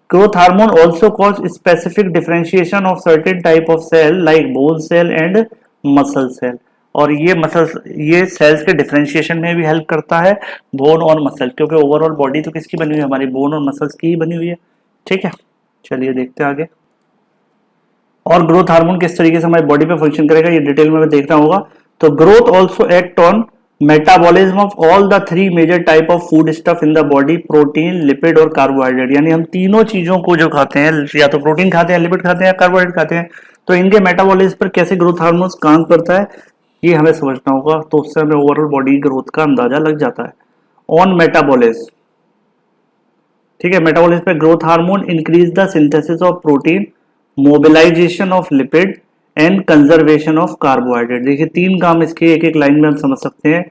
A: Growth hormone also cause specific differentiation of certain type of cell like bone cell and muscle cell. और ये sales के डिफरेंशिएशन में भी हेल्प करता है, बोन और मसल, क्योंकि ओवरऑल बॉडी तो किसकी बनी हुई है? हमारी बोन और मसल्स की ही बनी हुई है. ठीक है. चलिए देखते हैं आगे. और ग्रोथ हार्मोन किस तरीके से हमारी बॉडी पे फंक्शन करेगा ये डिटेल में देखना होगा. तो growth also act on metabolism of all the 3 major type of food stuff in the body, protein, lipid और कार्बोहाइड्रेट. यानी हम तीनों चीजों को जो खाते हैं, या तो प्रोटीन खाते हैं, लिपिड खाते हैं, या कार्बोहाइड्रेट खाते हैं, तो इनके मेटाबॉलिज्म पर कैसे ग्रोथ हार्मोन काम करता है ये हमें समझना होगा. तो उससे हमें ओवरऑल बॉडी ग्रोथ का अंदाजा लग जाता है. On metabolism. ठीक है. मेटाबॉलिज्म पे growth hormone increase the synthesis of protein, mobilisation of lipid and conservation of carbohydrate. देखिए 3 काम इसके एक एक लाइन में हम समझ सकते हैं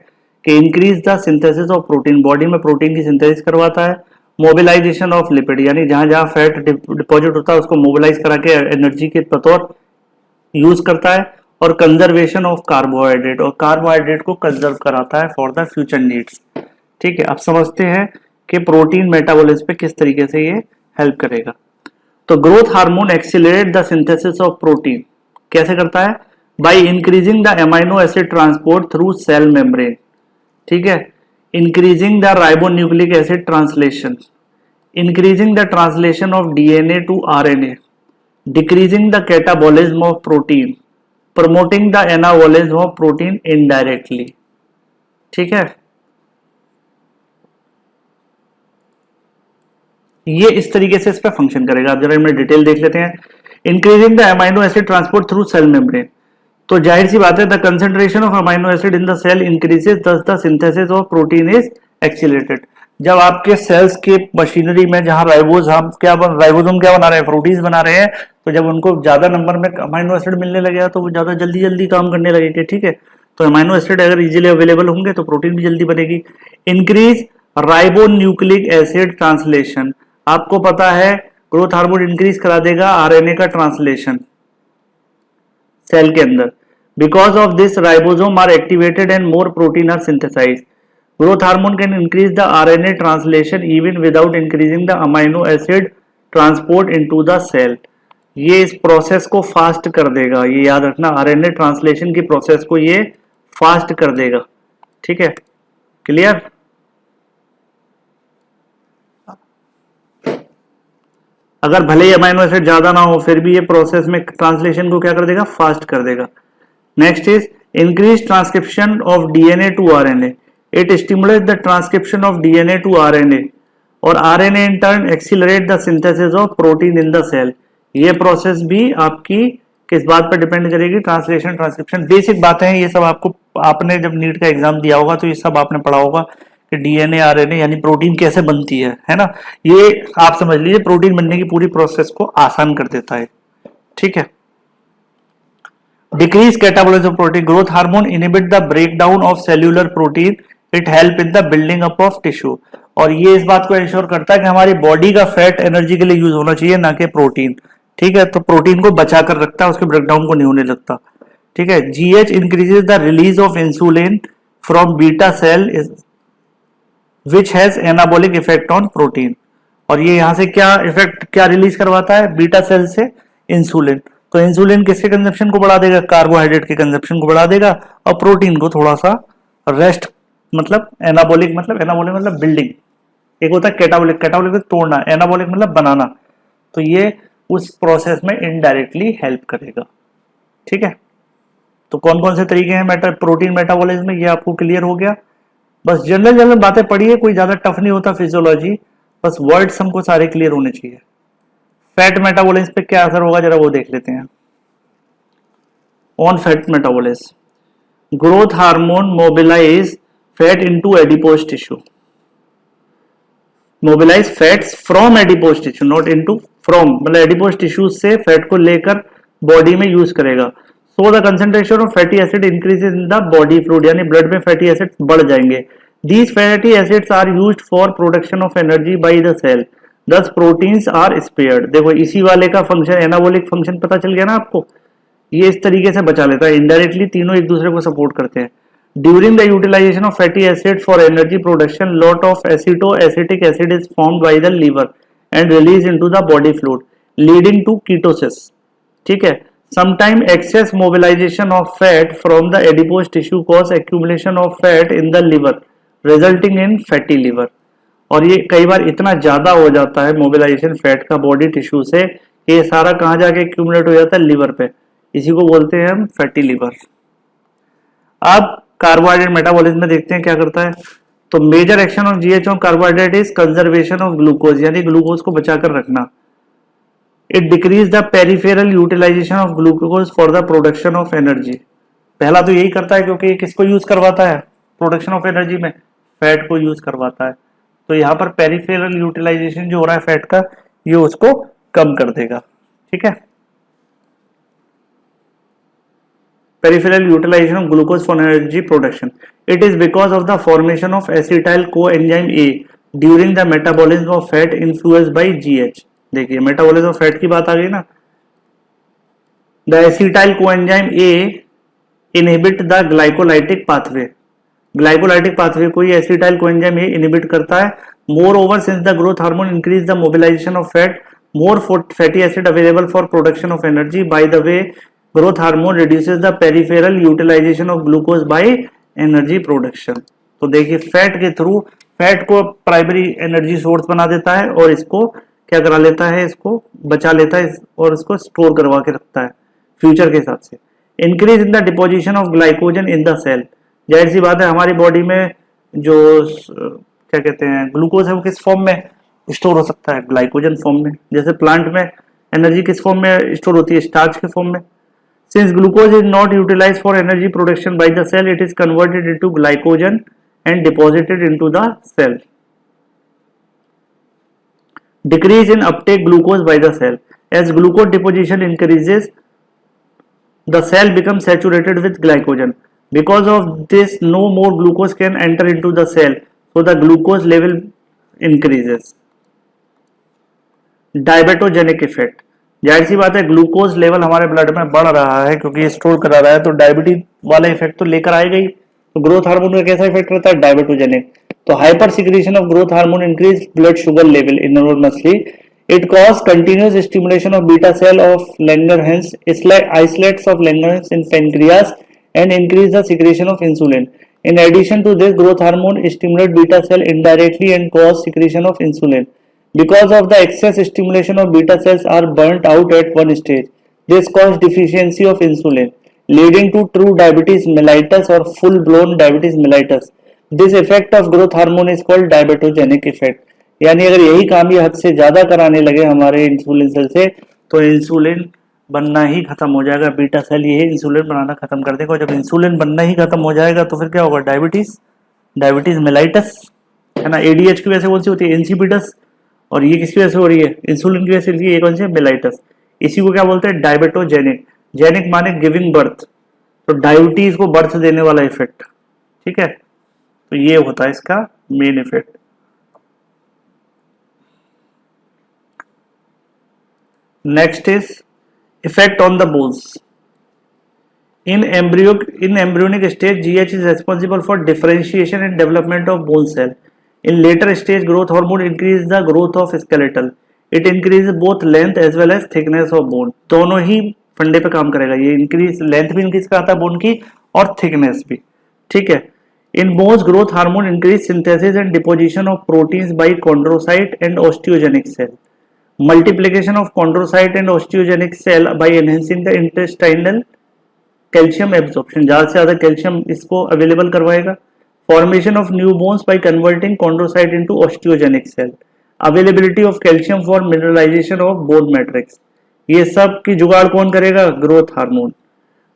A: कि increase the synthesis of protein, body में प्रोटीन की सिंथेसिस करवाता है. मोबिलाइजेशन ऑफ लिपिड, यानी जहां जहां फैट डिपॉजिट होता है उसको मोबिलाइज करा के एनर्जी के तौर यूज करता है. और कंजर्वेशन ऑफ कार्बोहाइड्रेट, और कार्बोहाइड्रेट को कंजर्व कराता है फॉर द फ्यूचर नीड्स. ठीक है. अब समझते हैं कि प्रोटीन मेटाबॉलिज्म पे किस तरीके से ये हेल्प करेगा. तो growth hormone accelerate the synthesis of protein. कैसे करता है? By increasing the amino acid transport through cell membrane. ठीक है. Increasing the ribonucleic acid translation, increasing the translation of DNA to RNA, decreasing the catabolism of protein, promoting the anabolism of protein indirectly. ठीक है. ये इस तरीके से इस पर फंक्शन करेगा. आप जरा इनमें डिटेल देख लेते हैं. Increasing the amino acid transport through cell membrane. तो जाहिर सी बात है, the concentration of amino acid in the cell increases, thus the synthesis of protein is accelerated. जब आपके सेल्स के मशीनरी में जहां राइबोसोम क्या बना रहे हैं, प्रोटीन्स बना रहे हैं, तो जब उनको ज्यादा नंबर में अमाइनो एसिड मिलने लगेगा तो वो ज्यादा जल्दी जल्दी काम करने लगेंगे, ठीक है। तो अमाइनो एसिड अगर इजीली अवेलेबल होंगे तो प्रोटीन भी जल्दी बनेगी। Increase ribo nucleic acid translation, आपको पता है ग्रोथ हार्मोन इंक्रीज करा देगा आरएनए का ट्रांसलेशन सेल के अंदर। Because of this ribosome are activated and more protein are synthesised. Growth hormone can increase the RNA translation even without increasing the amino acid transport into the cell. ये इस process को fast कर देगा, ये याद रखना, आरएनए ट्रांसलेशन की process को ये फास्ट कर देगा, ठीक है, क्लियर। अगर भले ही अमाइनो एसिड ज्यादा ना हो फिर भी ये प्रोसेस में ट्रांसलेशन को क्या कर देगा, फास्ट कर देगा। Next is increase transcription of DNA to RNA, it stimulates the transcription of DNA to RNA और RNA in turn accelerate the synthesis of protein in the cell। ये प्रोसेस भी आपकी किस बात पर डिपेंड करेगी, ट्रांसलेशन ट्रांसक्रिप्शन। बेसिक बातें हैं ये सब, आपको आपने जब नीट का एग्जाम दिया होगा तो ये सब आपने पढ़ा होगा कि डीएनए आरएनए यानी प्रोटीन कैसे बनती है ना, ये आप समझ लीजिए प्रोटीन बनने की पूरी प्रोसेस को आसान कर देता है, ठीक है। Decrease catabolism of protein, growth hormone inhibit the breakdown of cellular protein, it help in the building up of tissue. और ये इस बात को इंश्योर करता है कि हमारी बॉडी का फैट एनर्जी के लिए यूज होना चाहिए, ना कि प्रोटीन, ठीक है। तो प्रोटीन को बचा कर रखता है, उसके ब्रेकडाउन को नहीं होने लगता, ठीक है। GH increases the release of insulin from beta cell which has anabolic effect on protein. और ये यहां से क्या इफेक्ट क्या रिलीज करवाता है, बीटा सेल से इंसुलिन। तो इंसुलिन किसके कंजप्शन को बढ़ा देगा, कार्बोहाइड्रेट के कंजप्शन को बढ़ा देगा, और प्रोटीन को थोड़ा सा रेस्ट, मतलब एनाबॉलिक मतलब बिल्डिंग। एक होता है कैटाबॉलिक, कैटाबॉलिक तोड़ना, एनाबॉलिक मतलब बनाना। तो ये उस प्रोसेस में इनडायरेक्टली हेल्प करेगा, ठीक है। तो कौन कौन से तरीके हैं प्रोटीन मेटाबॉलिज्म में, ये आपको क्लियर हो गया। बस जनरल बातें पढ़िए, कोई ज्यादा टफ नहीं होता फिजियोलॉजी, बस वर्ड्स हमको सारे क्लियर होने चाहिए। फैट मेटाबॉलिज्म पे क्या असर होगा जरा वो देख लेते हैं। On fat metabolism, growth hormone mobilise fat into adipose tissue, mobilise fats from adipose tissue, not into, from मतलब एडिपोज टिश्यू से फैट को लेकर बॉडी में यूज करेगा। So the concentration of fatty acid increases in the body fluid, यानी blood में fatty acid बढ़ जाएंगे। These fatty acids are used for production of energy by the cell, thus proteins are spared. देखो इसी वाले का function, anabolic function पता चल गया ना आपको, ये इस तरीके से बचा लेता है, इनडायरेक्टली तीनों एक दूसरे को सपोर्ट करते हैं। During the utilization of fatty acid for energy production, lot of acetoacetic acid is formed by the liver and release into the body fluid leading to ketosis, ठीक है। Sometime excess mobilization of fat from the adipose tissue cause accumulation of fat in the liver, resulting in fatty liver। और ये कई बार इतना ज्यादा हो जाता है मोबिलाइजेशन फैट का बॉडी टिश्यू से कि ये सारा कहाँ जाके एक्यूमुलेट हो जाता है, लिवर पे, इसी को बोलते हैं हम फैटी लिवर। अब कार्बोहाइड्रेट मेटाबॉलिज्म में देखते हैं क्या करता है। तो major action of GH on carbohydrate is conservation of glucose, यानी ग्लूकोज को बचाकर रखना। It decrease the peripheral utilisation of glucose for the production of energy. पहला तो यही करता है क्योंकि किसको यूज करवाता है प्रोडक्शन ऑफ एनर्जी में, फैट को यूज करवाता है। तो यहाँ पर पेरिफेरल यूटिलाइजेशन जो हो रहा है फैट का, ये उसको कम कर देगा, ठीक है। Peripheral utilisation of glucose for energy production, it is because of the formation of acetyl coenzyme A during the metabolism of fat influenced by GH. देखिए मेटाबॉलिज्म ऑफ फैट की बात आ गई ना। The acetyl coenzyme A inhibit the glycolytic pathway, glycolytic pathway को ये acetyl coenzyme A inhibit करता है। Moreover since the growth hormone increase the mobilisation of fat, more fatty acid available for production of energy. By the way growth hormone reduces the peripheral utilisation of glucose by energy production. तो देखिए fat के through fat को primary energy source बना देता है और इसको क्या करा लेता है, इसको बचा लेता है और इसको स्टोर करवा के रखता है फ्यूचर के हिसाब से। Increase in the deposition of glycogen in the cell, जाहिर सी बात है हमारी बॉडी में जो क्या कहते हैं ग्लूकोज है वो किस फॉर्म में स्टोर हो सकता है, ग्लाइकोजन फॉर्म में। जैसे प्लांट में एनर्जी किस फॉर्म में स्टोर होती है, स्टार्च के फॉर्म में। Since glucose is not utilised for energy production by the cell, it is converted into glycogen and deposited into the cell. Decrease in uptake glucose by the cell. As glucose deposition increases, the cell becomes saturated with glycogen. Because of this, no more glucose can enter into the cell, so the glucose level increases. Diabetogenic effect, जाहिर सी बात है glucose level हमारे blood में बढ़ रहा है क्योंकि ये स्टोर करा रहा है, तो डायबिटीज वाला इफेक्ट तो लेकर आएगा ही। तो ग्रोथ हार्मोन का कैसा इफेक्ट रहता है? डायबिटोजेनिक। तो hyper secretion of growth hormone increase blood sugar level enormously. It cause continuous stimulation of beta cell of Langerhans isolates of Langerhans in pancreas and increase the secretion of insulin. In addition to this, growth hormone stimulate beta cell indirectly and cause secretion of insulin. Because of the excess stimulation of beta cells are burnt out at one stage. This causes deficiency of insulin, leading to true diabetes mellitus or full-blown diabetes mellitus. This effect of growth hormone is called diabetogenic effect. यानी अगर यही काम ये हद से ज्यादा कराने लगे हमारे इंसुलिन सेल से, तो इंसुलिन बनना ही खत्म हो जाएगा। बीटा सेल ये इंसुलिन बनाना खत्म कर देगा, और जब इंसुलिन बनना ही खत्म हो जाएगा तो फिर क्या होगा? डायबिटीज, डायबिटीज मेलाइटस, है ना। एडीएच की वजह से कौन सी होती है? इंसिपिडस। और ये किसकी वजह से हो रही है? इंसुलिन की वजह से। ये कौन सी है? मेलाइटस। इसी को क्या बोलते हैं? डायबिटोजेनिक। जेनिक माने गिविंग बर्थ, तो डायबिटीज को बर्थ देने वाला इफेक्ट। ठीक है, तो ये होता है इसका main effect. Next is effect on the bones. In embryonic stage, GH is responsible for differentiation and development of bone cell. In later stage, growth hormone increases the growth of skeletal. It increases both length as well as thickness of bone. दोनों ही फंडे पे काम करेगा ये। Increase length भी increase कराता है bone की, और थिकनेस भी। ठीक है। In bones, growth hormone increase synthesis and deposition of proteins by chondrocyte and osteogenic cell. Multiplication of chondrocyte and osteogenic cell by enhancing the intestinal calcium absorption, ज्यादा से ज्यादा कैल्शियम इसको अवेलेबल करवाएगा। Formation of new bones by converting chondrocyte into osteogenic cell. Availability of calcium for mineralisation of bone matrix. ये सब की जुगाड़ कौन करेगा? Growth hormone.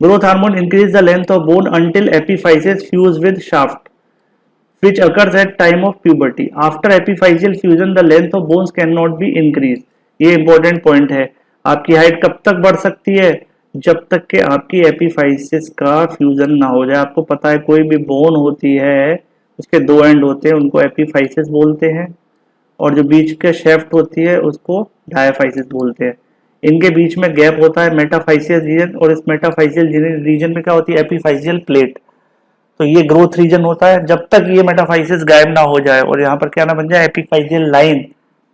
A: Growth hormone increase the length of bone until epiphysis fuse with shaft which occurs at time of puberty. After epiphyseal fusion, the length of bones cannot be increased. ये important point है। आपकी height कब तक बढ़ सकती है? जब तक कि आपकी एपिफाइसिस का फ्यूजन ना हो जाए। आपको पता है कोई भी बोन होती है उसके दो एंड होते हैं, उनको एपिफाइसिस बोलते हैं, और जो बीच के शेफ्ट होती है उसको डायाफाइसिस बोलते हैं। इनके बीच में गैप होता है मेटाफाइसियल रीजन, और इस मेटाफाइसियल रीजन में क्या होती है? एपिफाइसियल प्लेट। तो ये ग्रोथ रीजन होता है। जब तक ये मेटाफाइसिस गायब ना हो जाए और यहाँ पर क्या ना बन जाए? एपिफाइसियल लाइन,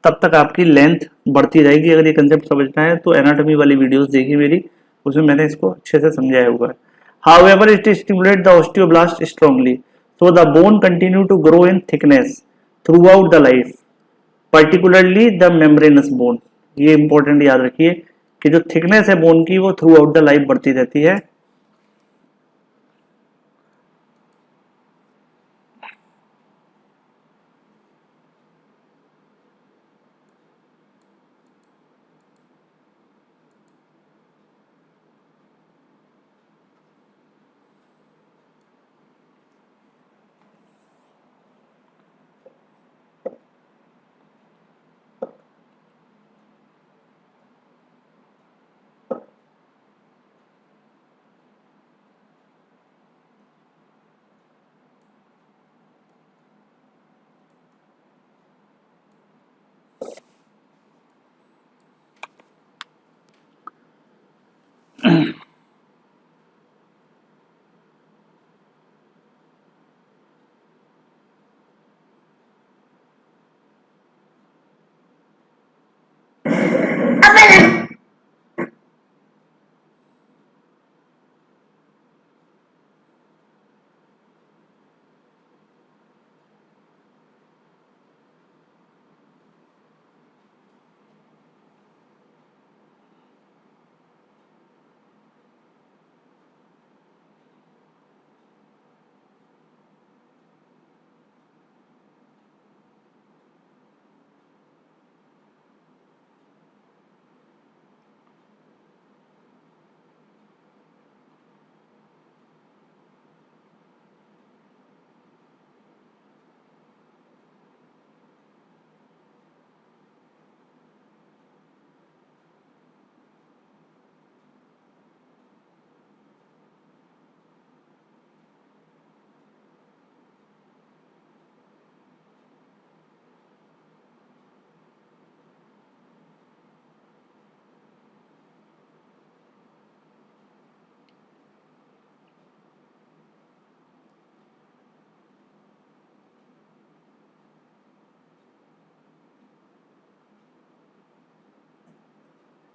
A: तब तक आपकी लेंथ बढ़ती रहेगी। अगर ये कंसेप्ट समझना है तो एनाटॉमी वाली वीडियोस देखिए मेरी, उसमें मैंने इसको अच्छे से समझाया हुआ है। However, it stimulates the osteoblast strongly, so the bone continue to grow in thickness throughout the life, particularly the membranous bone. ये इंपॉर्टेंट याद रखिए कि जो थिकनेस है बोन की वो थ्रू आउट द लाइफ बढ़ती रहती है।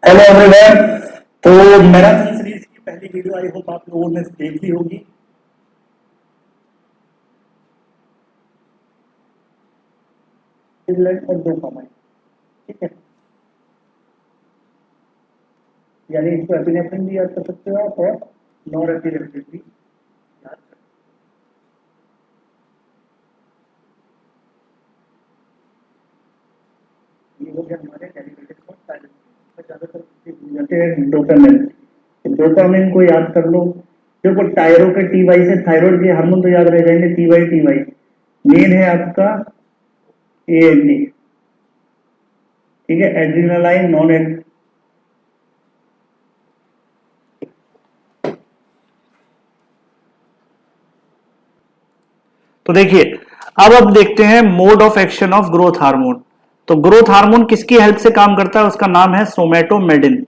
A: Hello everyone. तो मैराथन सीरीज की पहली वीडियो आई होप आप लोगों ने देख ली होगी। और डोपामाइन, ठीक है, यानी इसको एपिनेफ्रिन भी याद कर सकते हो आप, और नॉर एपिनेफ्रिन भी याद कर सकते हो। ये हो गया हमारे डेरिवेटिव ऑफ साइलेंस। ज्यादातर भूल जाते हैं डोपामिन। डोपामिन को याद कर लो। देखो टायरो के टी वाई से थायराइड के हार्मोन तो याद रह जाएंगे, टी वाई मेन है आपका ए एन डी, ठीक है, एड्रिनालाइन नॉन एड। तो देखिए अब देखते हैं mode of action of growth hormone. तो ग्रोथ हार्मोन किसकी हेल्प से काम करता है, उसका नाम है सोमेटोमेडिन,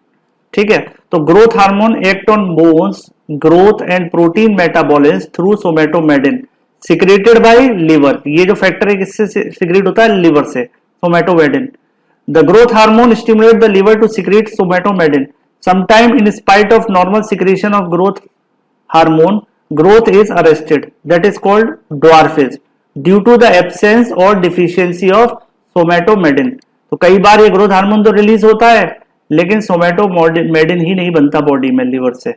A: ठीक है। तो growth hormone act on bones growth and protein metabolism through somatomedin secreted by liver. ये जो फैक्टर है किससे सिक्रेट होता है, लिवर से, सोमेटोमेडिन। The growth hormone stimulates the liver to secrete somatomedin. Sometime in spite of normal secretion of growth hormone, growth is arrested. That is called dwarfism due to the absence or deficiency of somatomedin. तो कई बार ये growth hormone तो release होता है लेकिन सोमेटोमेडिन ही नहीं बनता body में लिवर से।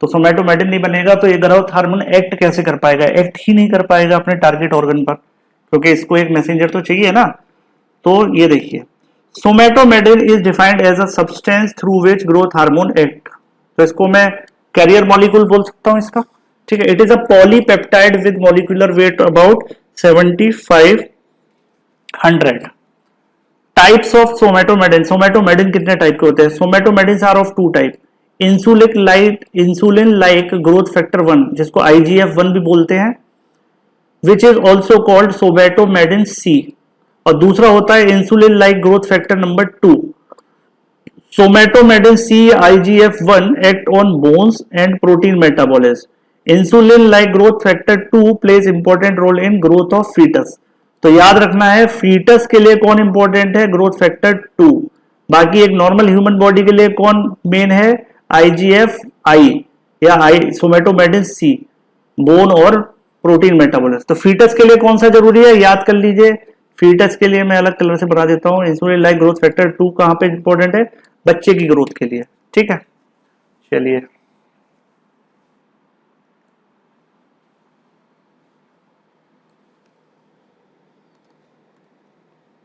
A: तो सोमेटोमेडिन नहीं बनेगा तो ये ग्रोथ हार्मोन एक्ट कैसे कर पाएगा, एक्ट ही नहीं कर पाएगा अपने टारगेट ऑर्गन पर, क्योंकि इसको एक मैसेंजर तो चाहिए ना। तो ये देखिए somatomedin is defined as a substance through which growth hormone act. तो इसको मैं कैरियर मॉलिक्यूल बोल सकता हूं इसका, ठीक है। It is a polypeptide with molecular weight about 7500। Types of somatomedin. Somatomedin कितने टाइप के होते हैं, somatomedin are of two type, insulin like growth factor 1 जिसको IGF-1 भी बोलते हैं, which is also called somatomedin C, और दूसरा होता है insulin like growth factor number 2। Somatomedin C IGF-1 act on bones and protein metabolism. Insulin like growth factor 2 plays important role in growth of foetus. तो याद रखना है foetus के लिए कौन इंपॉर्टेंट है, ग्रोथ फैक्टर 2। बाकी एक नॉर्मल ह्यूमन बॉडी के लिए कौन मेन है, IGF-I या सोमेटोमेडिन सी, बोन और प्रोटीन मेटाबॉलिज्म। तो फीटस के लिए कौन सा जरूरी है, याद कर लीजिए। फीटस के लिए मैं अलग कलर से बना देता हूं, इंसुलिन लाइक ग्रोथ फैक्टर 2 कहां पे इंपॉर्टेंट है, बच्चे की ग्रोथ के लिए, ठीक है। चलिए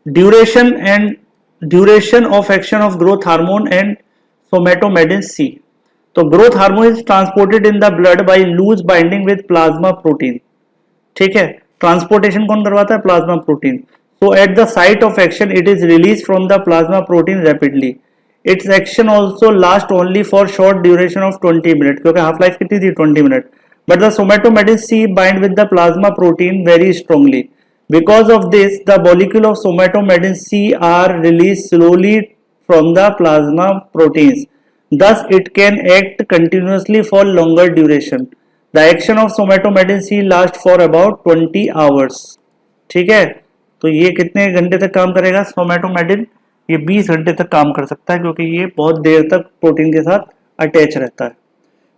A: duration of action of growth hormone and somatomedin C. तो growth hormone is transported in the blood by loose binding with plasma protein, ठीक है। ट्रांसपोर्टेशन कौन करवाता है, plasma protein. So at the site of action it is release from the plasma protein rapidly. Its action also last only for short duration of 20 minute, क्योंकि half life कितनी थी, 20 minute. But the सोमेटोमेडिन C bind with the plasma protein very strongly. Because of this, the molecule of somatomedin C are released slowly from the plasma proteins. Thus, it can act continuously for longer duration. The action of somatomedin C lasts for about 20 hours. ठीक है, तो ये कितने घंटे तक काम करेगा सोमेटोमेडिन, ये 20 घंटे तक काम कर सकता है क्योंकि ये बहुत देर तक प्रोटीन के साथ अटैच रहता है।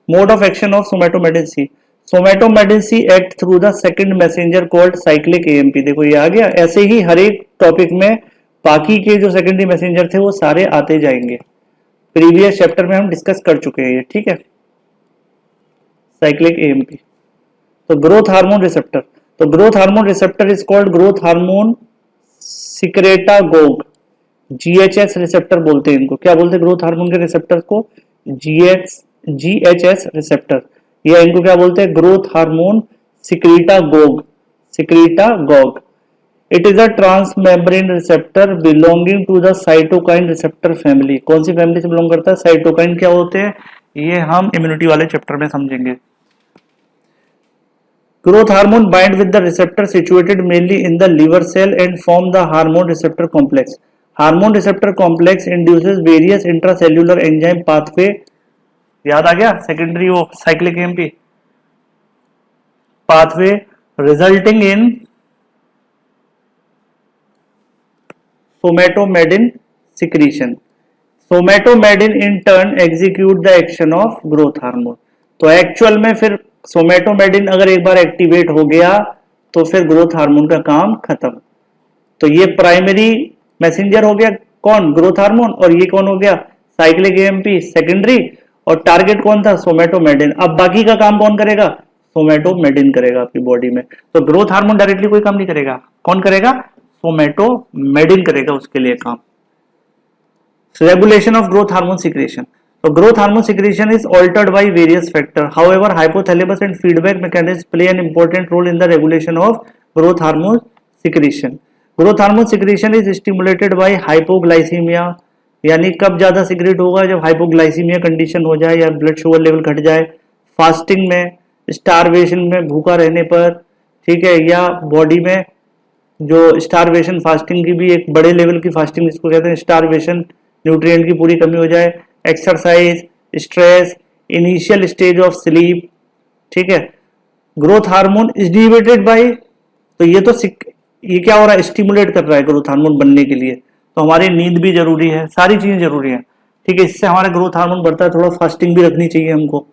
A: Mode of action of somatomedin C. Somatomedin C act through the second messenger called cyclic AMP। देखो ये आ गया, ऐसे ही हर एक टॉपिक में बाकी के जो सेकेंडरी मैसेंजर थे वो सारे आते जाएंगे, प्रीवियस चैप्टर में हम डिस्कस कर चुके हैं ये, ठीक है। Cyclic AMP। तो ग्रोथ हार्मोन रिसेप्टर। तो growth hormone receptor is called growth hormone secretagogue, GHS receptor बोलते हैं इनको। क्या बोलते हैं ग्रोथ हार्मोन के रिसेप्टर को, GHS रिसेप्टर, या इनको क्या बोलते हैं, growth hormone secretagogue, secretagogue. It is a transmembrane receptor belonging to the cytokine receptor family. कौन सी फैमिली से बिलोंग करता है, साइटोकाइन क्या होते हैं ये हम इम्यूनिटी वाले चैप्टर में समझेंगे। Growth hormone bind with the receptor situated mainly in the liver cell and form the hormone receptor complex. Hormone receptor complex induces various intracellular enzyme pathway, याद आ गया सेकेंडरी वो cyclic AMP pathway resulting in somatomedin secretion. Somatomedin in turn execute the action of growth hormone. तो actual में फिर सोमेटोमेडिन अगर एक बार activate हो गया तो फिर ग्रोथ हार्मोन का काम खत्म। तो ये प्राइमरी मैसेंजर हो गया कौन, ग्रोथ हार्मोन, और ये कौन हो गया, साइक्लिक एएमपी सेकेंडरी, और टारगेट कौन था, सोमेटोमेडिन। अब बाकी का काम कौन करेगा, सोमेटोमेडिन करेगा आपकी बॉडी में। तो ग्रोथ हार्मोन डायरेक्टली कोई काम नहीं करेगा, कौन करेगा, सोमेटोमेडिन करेगा उसके लिए काम। Regulation of growth hormone secretion. So growth hormone secretion is altered by various factors. However, hypothalamus and feedback mechanisms play an important role in the regulation of growth hormone secretion. Growth hormone secretion is stimulated by hypoglycemia. यानी कब ज्यादा secrete होगा, जब hypoglycaemia condition हो जाए या blood sugar level घट जाए, फास्टिंग में, स्टारवेशन में, भूखा रहने पर, ठीक है, या बॉडी में जो स्टारवेशन फास्टिंग की भी एक बड़े लेवल की फास्टिंग जिसको कहते हैं स्टारवेशन, न्यूट्रिएंट की पूरी कमी हो जाए, exercise, stress, initial stage of sleep, ठीक है। ग्रोथ हार्मोन इनहिबिटेड बाय, तो ये क्या हो रहा है, स्टिमुलेट कर रहा है ग्रोथ हार्मोन बनने के लिए। तो हमारी नींद भी जरूरी है, सारी चीजें जरूरी है, ठीक है, इससे हमारा ग्रोथ हार्मोन बढ़ता है। थोड़ा फास्टिंग भी रखनी चाहिए हमको।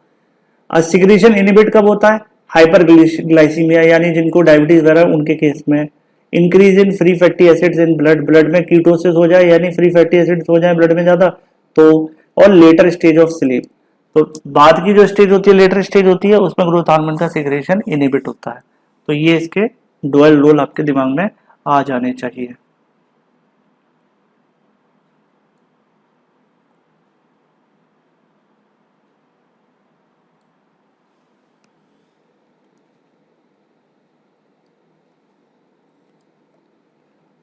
A: सिक्रीशन इनहिबिट कब होता है, हाइपर ग्लाइसीमिया, यानी जिनको डायबिटीज वगैरह उनके केस में। Increase in free fatty acids in blood, blood में कीटोसिस हो जाए यानी फ्री फैटी एसिड्स हो जाए ब्लड में ज्यादा, तो और लेटर स्टेज ऑफ स्लीप, तो बाद की जो स्टेज होती है, लेटर स्टेज होती है, उसमें ग्रोथ हार्मोन का सिक्रेशन इनहिबिट होता है। तो ये इसके डुअल रोल आपके दिमाग में आ जाने चाहिए।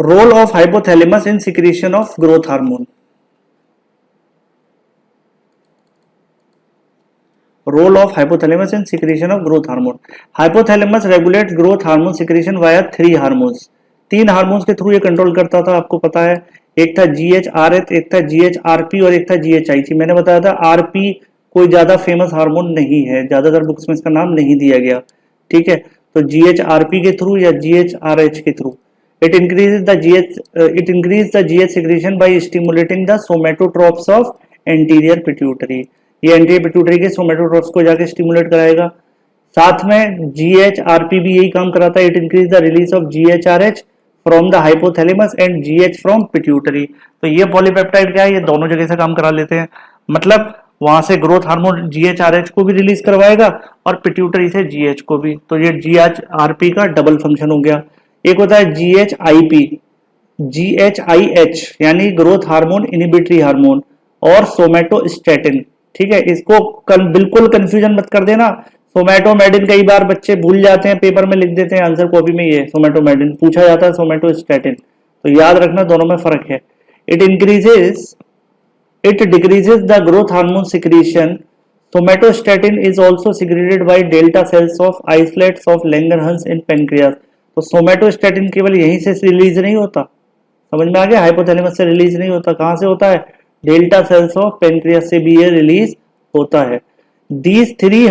A: Role of hypothalamus in secretion of growth hormone. Role of hypothalamus in secretion of growth hormone. Hypothalamus regulates growth hormone secretion via 3 hormones. 3 hormones के थ्रू ये कंट्रोल करता था, आपको पता है। एक था GHRH, एक था GHRP और एक था GHIC। मैंने बताया था RP कोई ज्यादा फेमस हार्मोन नहीं है, ज्यादातर बुक्स में इसका नाम नहीं दिया गया, ठीक है। तो GHRP के थ्रू या GHRH के through it increases the GH secretion by stimulating the somatotrophs of anterior pituitary. ये anterior pituitary के somatotrophs को जाके stimulate कराएगा। साथ में GHRP भी यही काम कराता है, it increases the release of GHRH from the hypothalamus and GH from pituitary. तो ये पॉलीपेप्टाइड क्या है, ये दोनों जगह से काम करा लेते हैं। मतलब वहां से ग्रोथ हार्मोन GHRH को भी रिलीज करवाएगा और पिट्यूटरी से GH को भी। तो ये GHRP का डबल फंक्शन हो गया। एक होता है GHIP, GHIH यानी ग्रोथ हार्मोन इनहिबिटरी हार्मोन, और सोमेटोस्टेटिन, ठीक है। इसको बिल्कुल कंफ्यूजन मत कर देना। सोमेटोमेडिन कई बार बच्चे भूल जाते हैं, पेपर में लिख देते हैं आंसर कॉपी में, ये सोमेटोमेडिन पूछा जाता है, सोमेटोस्टेटिन। तो याद रखना दोनों में फर्क है। It decreases the growth hormone secretion. Somatostatin is also secreted by delta cells of islets of Langerhans in pancreas. तो सोमेटोस्टेटिन केवल यहीं से रिलीज नहीं होता, समझ में आ गया, हाइपोथैलेमस से रिलीज नहीं होता, कहां से होता है, डेल्टा सेल्स ऑफ पेनक्रियास से भी ये रिलीज होता है। these three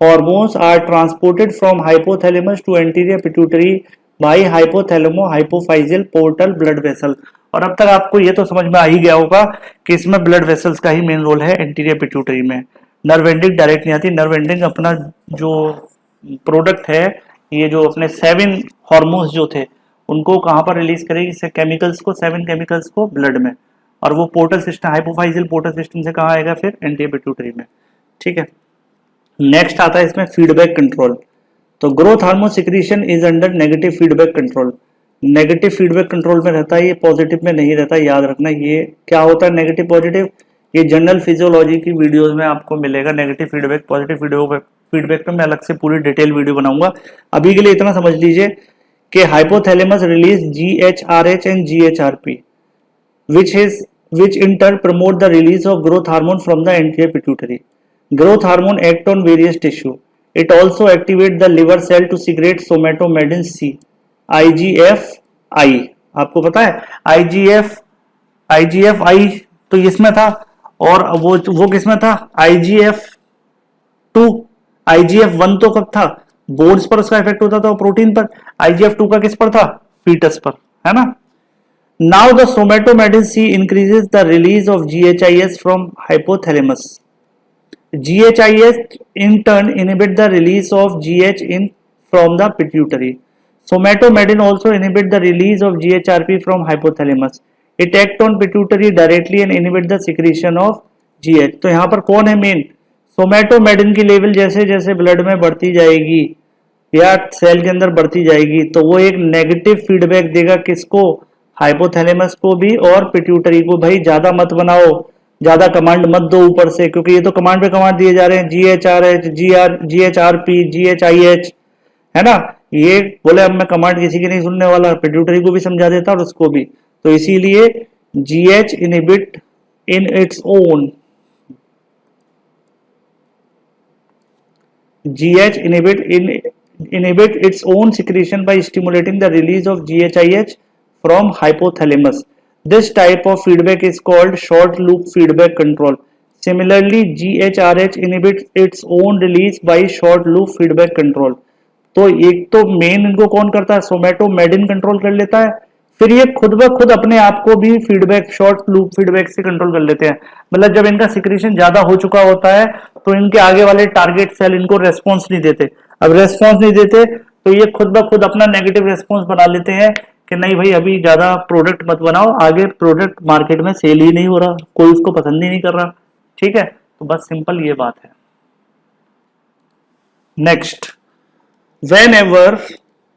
A: hormones are transported from hypothalamus to anterior pituitary by hypothalamo-hypophyseal portal blood vessel। और अब तक आपको ये तो समझ में आ ही गया होगा कि इसमें ब्लड वेसल्स का ही मेन रोल है एंटीरियर पिट्यूटरी में। नर्व एंडिंग डायरेक्ट नहीं आती। नर्व एंडिंग अपना जो प्रोडक्ट है, ये जो अपने 7 हार्मोन्स जो थे उनको कहां पर रिलीज करेगी, 7 केमिकल्स को ब्लड में, और वो portal system, hypophyseal portal system से कहां आएगा, फिर एंटीरियर पिट्यूटरी में, ठीक है। नेक्स्ट आता है इसमें फीडबैक कंट्रोल। तो growth hormone secretion is under negative feedback control. Negative feedback control में रहता है, ये पॉजिटिव में नहीं रहता, याद रखना। ये क्या होता है नेगेटिव पॉजिटिव, ये जनरल फिजियोलॉजी की वीडियोस में आपको मिलेगा। नेगेटिव फीडबैक, पॉजिटिव फीडबैक पे मैं अलग से पूरी डिटेल वीडियो बनाऊंगा। अभी के लिए इतना समझ लीजिए कि hypothalamus release GHRH and GHRP which in turn promote the release of growth hormone from the anterior pituitary. Growth hormone act on various tissue. It also activate the liver cell to secrete somatomedin C, IGF-I। आपको पता है IGF-I तो इसमें था, और वो किसमें था, IGF-2। IGF-1 तो कब था, बोन्स पर उसका इफेक्ट होता था, प्रोटीन पर। IGF-2 का किस पर था, फीटस पर, है ना। Now the somatomedin C increases the release of GHIS from hypothalamus. GHIS in turn inhibit the release of GH in from the pituitary. Somatomedin also inhibit the release of GHRP from hypothalamus. It act on pituitary directly and inhibit the secretion of GH. तो यहाँ पर कौन है main? सोमेटोमेडिन की level जैसे जैसे blood में बढ़ती जाएगी या सेल के अंदर बढ़ती जाएगी तो वो एक नेगेटिव फीडबैक देगा किसको? हाइपोथैलेमस को भी और पिट्यूटरी को. भाई ज्यादा मत बनाओ, ज्यादा कमांड मत दो ऊपर से, क्योंकि ये तो कमांड पे कमांड दिए जा रहे हैं, GHRH, GHRP, GHIH, है ना. ये बोले अब मैं कमांड किसी की नहीं सुनने वाला, पिट्यूटरी को भी समझा देता और उसको भी. तो इसीलिए GH inhibit in its own, GH inhibit its own secretion by stimulating the release of GHIH from hypothalamus. This type of feedback is called short loop feedback control. Similarly, GHRH inhibits its own release by short loop feedback control. तो एक तो main इनको कौन करता है? सोमेटोमेडिन control कर लेता है, फिर ये खुद ब खुद अपने आप को भी फीडबैक, शॉर्ट लूप फीडबैक से कंट्रोल कर लेते हैं. मतलब जब इनका सिक्रीशन ज्यादा हो चुका होता है तो इनके आगे वाले टारगेट सेल इनको रेस्पॉन्स नहीं देते. अब रेस्पॉन्स नहीं देते तो ये खुद ब खुद अपना नेगेटिव रेस्पॉन्स बना लेते हैं कि नहीं भाई अभी ज्यादा प्रोडक्ट मत बनाओ, आगे प्रोडक्ट मार्केट में सेल ही नहीं हो रहा, कोई उसको पसंद ही नहीं कर रहा. ठीक है, तो बस सिंपल ये बात है. Next, whenever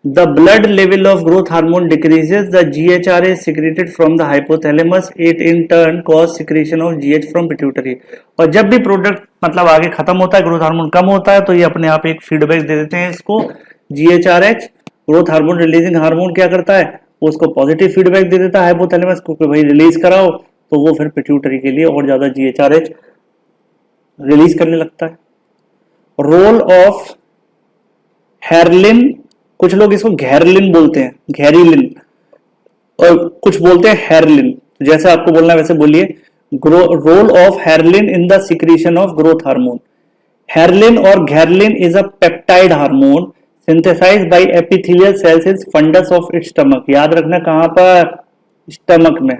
A: the blood level of growth hormone decreases, the GHRH is secreted from the hypothalamus. It in turn cause secretion of GH from pituitary. और जब भी प्रोडक्ट मतलब आगे खत्म होता है, ग्रोथ हार्मोन कम होता है, तो ये अपने आप एक फीडबैक दे देते हैं इसको. GHRH growth hormone releasing hormone क्या करता है? वो उसको पॉजिटिव फीडबैक दे देता है हाइपोथैलेमस को कि भाई रिलीज कराओ, तो वो फिर पिट्यूटरी के लिए और ज्यादा GHRH रिलीज करने लगता है. रोल ऑफ हेरलिन, कुछ लोग इसको घेरलिन बोलते हैं, घेरिलिन, और कुछ बोलते हैं हेरलिन. जैसे आपको बोलना है वैसे बोलिए. Role of ghrelin in the secretion of growth hormone. Ghrelin और ghrelin is a peptide hormone synthesized by epithelial cells in fundus of its stomach. याद रखना कहां पर? स्टमक में.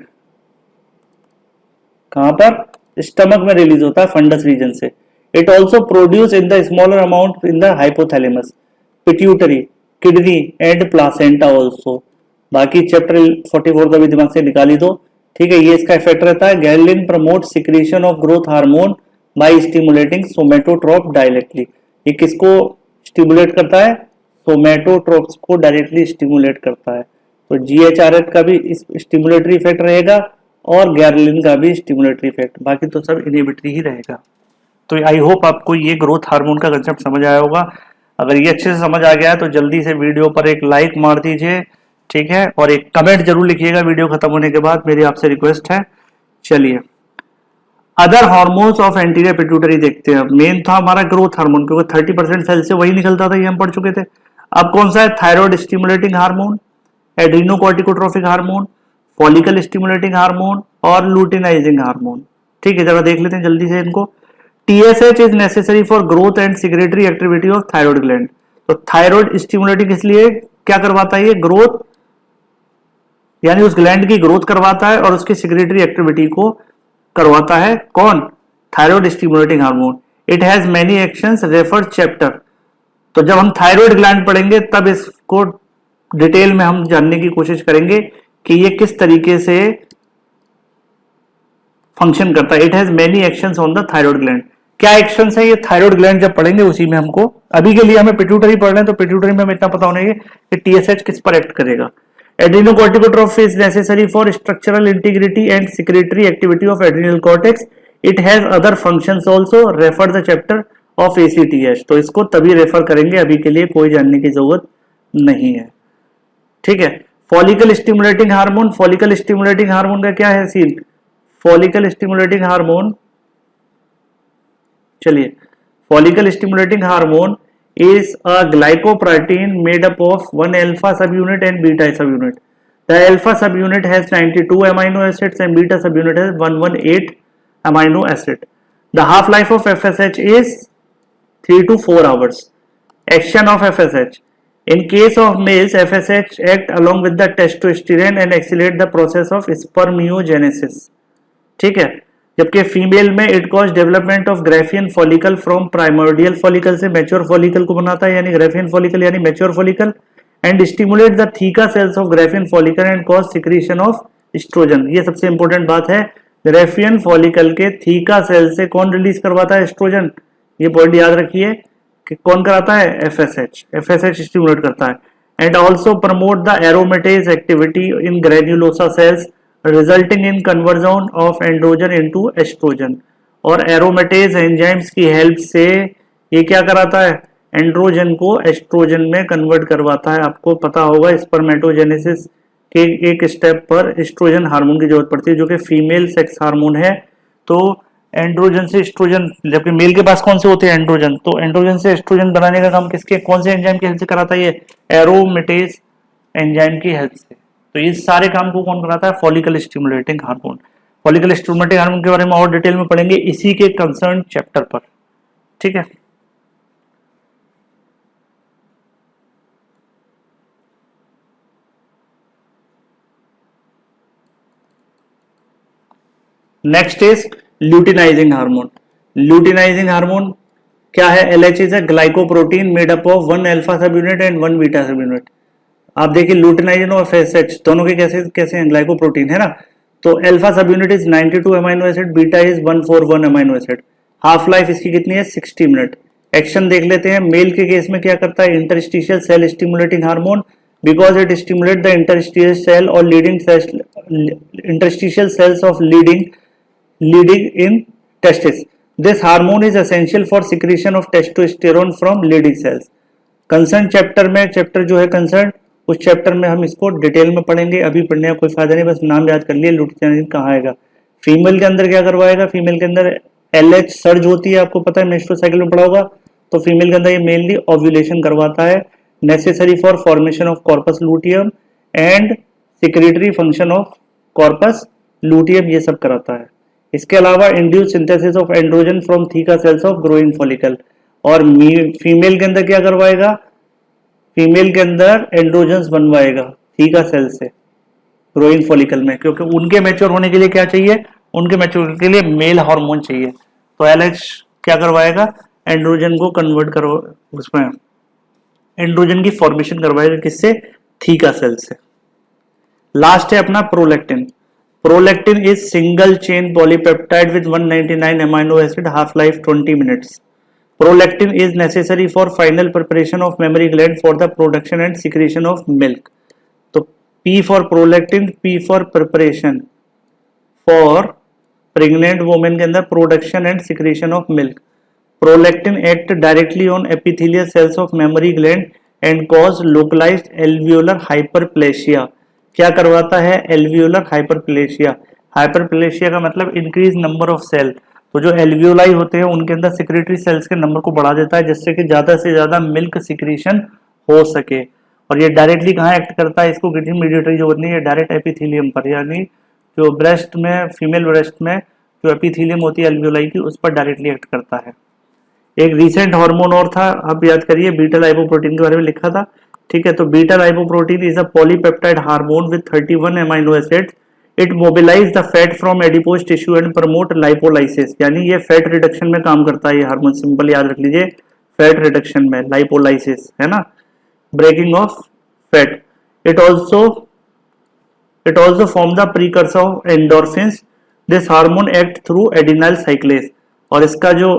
A: कहां पर? स्टमक में रिलीज होता है, फंडस रीजन से. It also produce in the smaller amount in the hypothalamus, pituitary, kidney and placenta also. बाकी चैप्टर 44 का भी दिमाग से निकाल ही दो. ठीक है, ये इसका इफेक्ट रहता है. Ghrelin promote secretion of growth hormone by stimulating somatotrope directly. ये किसको स्टिमुलेट करता है? सोमेटोट्रोप्स को डायरेक्टली स्टिमुलेट करता है. तो GHRH का भी स्टिमुलेटरी इफेक्ट रहेगा और गैरलिन का भी स्टिमुलेटरी इफेक्ट. बाकी तो सब इनहिबिटरी ही रहेगा. तो आई होप आपको ये ग्रोथ हार्मोन का कंसेप्ट समझ आया होगा. अगर ये अच्छे से समझ आ गया है तो जल्दी से वीडियो पर एक लाइक मार दीजिए. ठीक है, और एक कमेंट जरूर लिखिएगा वीडियो खत्म होने के बाद, मेरी आपसे रिक्वेस्ट है. चलिए, other hormones of anterior pituitary देखते हैं. मेन था हमारा ग्रोथ हार्मोन, क्योंकि 30% सेल से वही निकलता था, ये हम पढ़ चुके थे. अब कौन सा है? Thyroid stimulating hormone, adrenocorticotrophic hormone, follicle stimulating hormone और लुटिनाइजिंग हार्मोन. ठीक है, जरा देख लेते हैं जल्दी से इनको. TSH is necessary for growth and secretory activity of thyroid gland. तो थायराइड स्टिमुलेटिंग इसलिए क्या करवाता है? ये ग्रोथ, यानी उस ग्लैंड की ग्रोथ करवाता है और उसकी सिक्रेटरी एक्टिविटी को करवाता है. कौन? Thyroid stimulating hormone. It has many actions, refer chapter. तो जब हम थायराइड ग्लैंड पढ़ेंगे तब इसको डिटेल में हम जानने की कोशिश करेंगे कि ये किस तरीके से फंक्शन करता है. It has many actions on the thyroid gland. क्या एक्शंस है? ये थायराइड ग्लैंड जब पढ़ेंगे उसी में हमको, अभी के लिए हमें पिट्यूटरी पढ़ रहे हैं तो पिट्यूटरी में हमें इतना पता होना है कि TSH किस पर एक्ट करेगा. Adrenocorticotrophin is necessary for structural integrity and secretory activity of adrenal cortex. It has other functions also, refer the chapter of ACTH. तो इसको तभी रेफर करेंगे, अभी के लिए कोई जानने की जरूरत नहीं है. ठीक है. Follicle stimulating hormone. Follicle stimulating hormone का क्या है सीन? फॉलिकल स्टिमुलेटिंग हार्मोन, चलिए, follicle stimulating hormone is a glycoprotein made up of one alpha subunit and beta subunit. The alpha subunit has 92 amino acids and beta subunit has 118 amino acid. The half life of FSH is 3 to 4 hours. Action of FSH. In case of males, FSH act along with the testosterone and accelerate the process of spermiogenesis. ठीक है, जबकि female में it cause development of Graafian follicle from primordial follicle से mature follicle को बनाता है, यानी Graafian follicle यानी mature follicle, and stimulate the theca cells of Graafian follicle and cause secretion of oestrogen. ये सबसे इंपॉर्टेंट बात है, ग्राफियन फॉलिकल के थीका सेल से कौन रिलीज करवाता है? एस्ट्रोजन। ये पॉइंट याद रखिए कि कौन कराता है? एफएसएच स्टिमुलेट करता है। And also promote the aromatase activity in granulosa cells resulting in conversion of androgen into oestrogen. और एरोमेटेज एंजाइम्स की हेल्प से ये क्या कराता है? एंड्रोजन को एस्ट्रोजन में कन्वर्ट करवाता है। आपको पता होगा स्पर्मेटोजेनेसिस के एक स्टेप पर एस्ट्रोजन हार्मोन की जरूरत पड़ती है, जो कि फीमेल सेक्स हार्मोन है। तो एंड्रोजन से एस्ट्रोजन, जबकि मेल के पास कौन से होते हैं? एंड्रोजन। तो एंड्रोजन से एस्ट्रोजन बनाने का काम किसके, कौन से एंजाइम की हेल्प से कराता है? ये एरोमेटेज एंजाइम की हेल्प से। तो इस सारे काम को कौन कराता है? Follicle stimulating hormone. Follicle stimulating hormone के बारे में और डिटेल में पढ़ेंगे इसी के कंसर्न चैप्टर पर, ठीक है। Next is luteinizing hormone. Luteinizing hormone क्या है? LH is a glycoprotein made up of 1 alpha सब यूनिट एंड 1 बीटा सब यूनिट। आप देखिए ल्यूटिनाइजिन और FSH दोनों के कैसे कैसे हैं? ग्लाइकोप्रोटीन है ना। तो अल्फा सब unit is 92 amino acid, beta is 141 amino acid. Half life इसकी कितनी है? 60 मिनट। एक्शन देख लेते हैं। मेल के केस में क्या करता है? Interstitial cell stimulating hormone, because it stimulate the interstitial cell और leading interstitial cells of leading in testis. This hormone is essential for secretion of testosterone from leading cells. Concern chapter में, chapter जो है concern, उस chapter में हम इसको detail में पढ़ेंगे। अभी पढ़ने का कोई फायदा नहीं, बस नाम याद कर लिए। ल्यूटिनाइजिन कहाँ आएगा? फीमेल के अंदर क्या करवाएगा? फीमेल के अंदर LH सर्ज होती है, आपको पता है, मेंस्ट्रुअल साइकिल में पढ़ा होगा। तो फीमेल के अंदर ये मेनली ओव्यूलेशन करवाता है, necessary for formation of corpus luteum and secretory function of corpus luteum, ये सब कराता है। इसके अलावा induce synthesis of androgen from theca cells of growing follicle. और फीमेल के अंदर क्या करवाएगा? फीमेल के अंदर एंड्रोजन्स बनवाएगा थीका सेल से ग्रोइंग फॉलिकल में, क्योंकि उनके मैच्योर होने के लिए क्या चाहिए? उनके मैच्योर के लिए मेल हार्मोन चाहिए। तो LH क्या करवाएगा? एंड्रोजन को कन्वर्ट करो, उसमें एंड्रोजन की फॉर्मेशन करवाएगा, किससे? थीका सेल से। लास्ट है अपना prolactin. Prolactin is single chain polypeptide with 199 amino acid, half life 20 minutes. Prolactin is necessary for final preparation of mammary gland for the production and secretion of milk. तो P for prolactin, P for preparation for pregnant women के अंदर production and secretion of milk. Prolactin act directly on epithelial cells of mammary gland and cause localized alveolar hyperplasia. क्या करवाता है? Alveolar hyperplasia. Hyperplasia का मतलब increase number of cell. तो जो alveoli होते हैं उनके अंदर सिक्रेटरी सेल्स के नंबर को बढ़ा देता है, जिससे कि ज्यादा से ज्यादा मिल्क सिक्रीशन हो सके। और ये डायरेक्टली कहाँ एक्ट करता है? इसको गिटिंग मीडिएटरी जो होती है डायरेक्ट एपिथेलियम पर, यानी जो ब्रेस्ट में, फीमेल ब्रेस्ट में जो एपिथेलियम होती है एल्वियोलाई की, उस पर डायरेक्टली एक्ट करता है। एक रिसेंट हार्मोन और था, आप याद करिए, बीटा लाइपोप्रोटीन के बारे में लिखा था, ठीक है। तो beta lipoprotein is a polypeptide hormone with 31 amino acids. It mobilise the fat from adipose tissue and promote lipolysis, यानी ये फैट रिडक्शन में काम करता है। ये हार्मोन सिंपल याद रख लीजिए, फैट रिडक्शन में, लाइपोलाइसिस है ना, breaking off fat. It also form the precursor of endorphins. This hormone act through adenyl cyclase, और इसका जो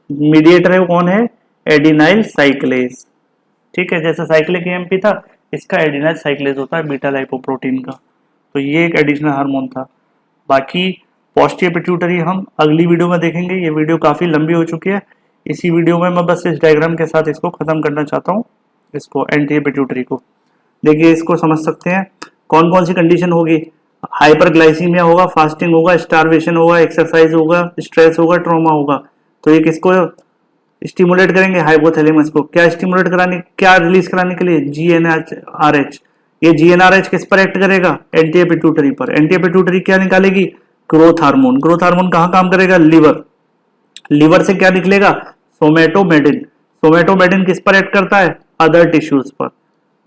A: मीडिएटर है वो कौन है? एडिनाइल साइक्लेज, ठीक है। जैसे साइक्लिक एएमपी था, इसका एडिनाइल साइक्लेज होता है बीटा लाइपोप्रोटीन का। तो ये एक एडिशनल हार्मोन था। बाकी पोस्टीरियर पिट्यूटरी हम अगली वीडियो में देखेंगे। ये वीडियो काफी लंबी हो चुकी है। इसी वीडियो में मैं बस इस डायग्राम के साथ इसको खत्म करना चाहता हूँ, इसको एंटीरियर पिट्यूटरी को। देखिए इसको समझ सकते हैं, कौन कौन सी कंडीशन होगी? हाइपरग्लाइसीमिया होगा, फास्टिंग होगा, स्टारवेशन होगा, एक्सरसाइज होगा, स्ट्रेस होगा, ट्रॉमा होगा। तो ये किसको स्टिमुलेट करेंगे? हाइपोथैलेमस को। क्या स्टिमुलेट कराने, क्या रिलीज कराने के लिए? GnRH। ये GnRH किस पर एक्ट करेगा? एंटीरियर पिट्यूटरी पर। एंटीरियर पिट्यूटरी क्या निकालेगी? Growth hormone. ग्रोथ हार्मोन कहाँ काम करेगा? लिवर। लिवर से क्या निकलेगा? सोमेटोमेटिन। सोमेटोमेटिन किस पर एक्ट करता है? अदर टिश्यूज पर।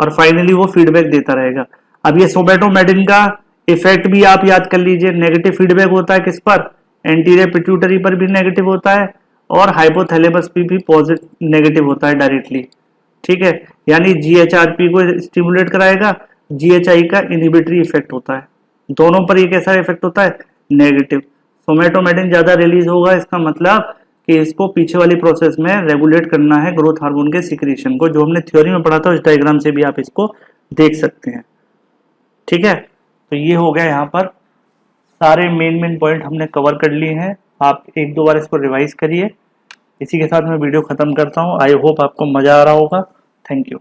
A: और फाइनली वो फीडबैक देता रहेगा। अब ये सोमेटोमेटिन का इफेक्ट भी आप याद कर लीजिए, नेगेटिव फीडबैक होता है किस पर, एंटीरियर पिट्यूटरी पर भी नेगेटिव होता है और हाइपोथैलेमस पे भी पॉजिटिव नेगेटिव होता है डायरेक्टली। ठीक है, यानी जीएचआरपी को स्टिमुलेट कराएगा, जीएचआई का इनहिबिटरी इफेक्ट होता है, दोनों पर ये कैसा इफेक्ट होता है, नेगेटिव। सोमेटोमेटिन ज्यादा रिलीज होगा, इसका मतलब कि इसको पीछे वाली प्रोसेस में रेगुलेट करना है ग्रोथ हार्मोन के सिक्रीशन को, जो हमने थ्योरी में पढ़ा था, उस डायग्राम से भी आप इसको देख सकते हैं। ठीक है, तो ये हो गया, यहाँ पर सारे मेन पॉइंट हमने कवर कर लिए हैं। आप एक दो बार इसको रिवाइज करिए। इसी के साथ मैं वीडियो खत्म करता हूँ। आई होप आपको मजा आ रहा होगा। Thank you.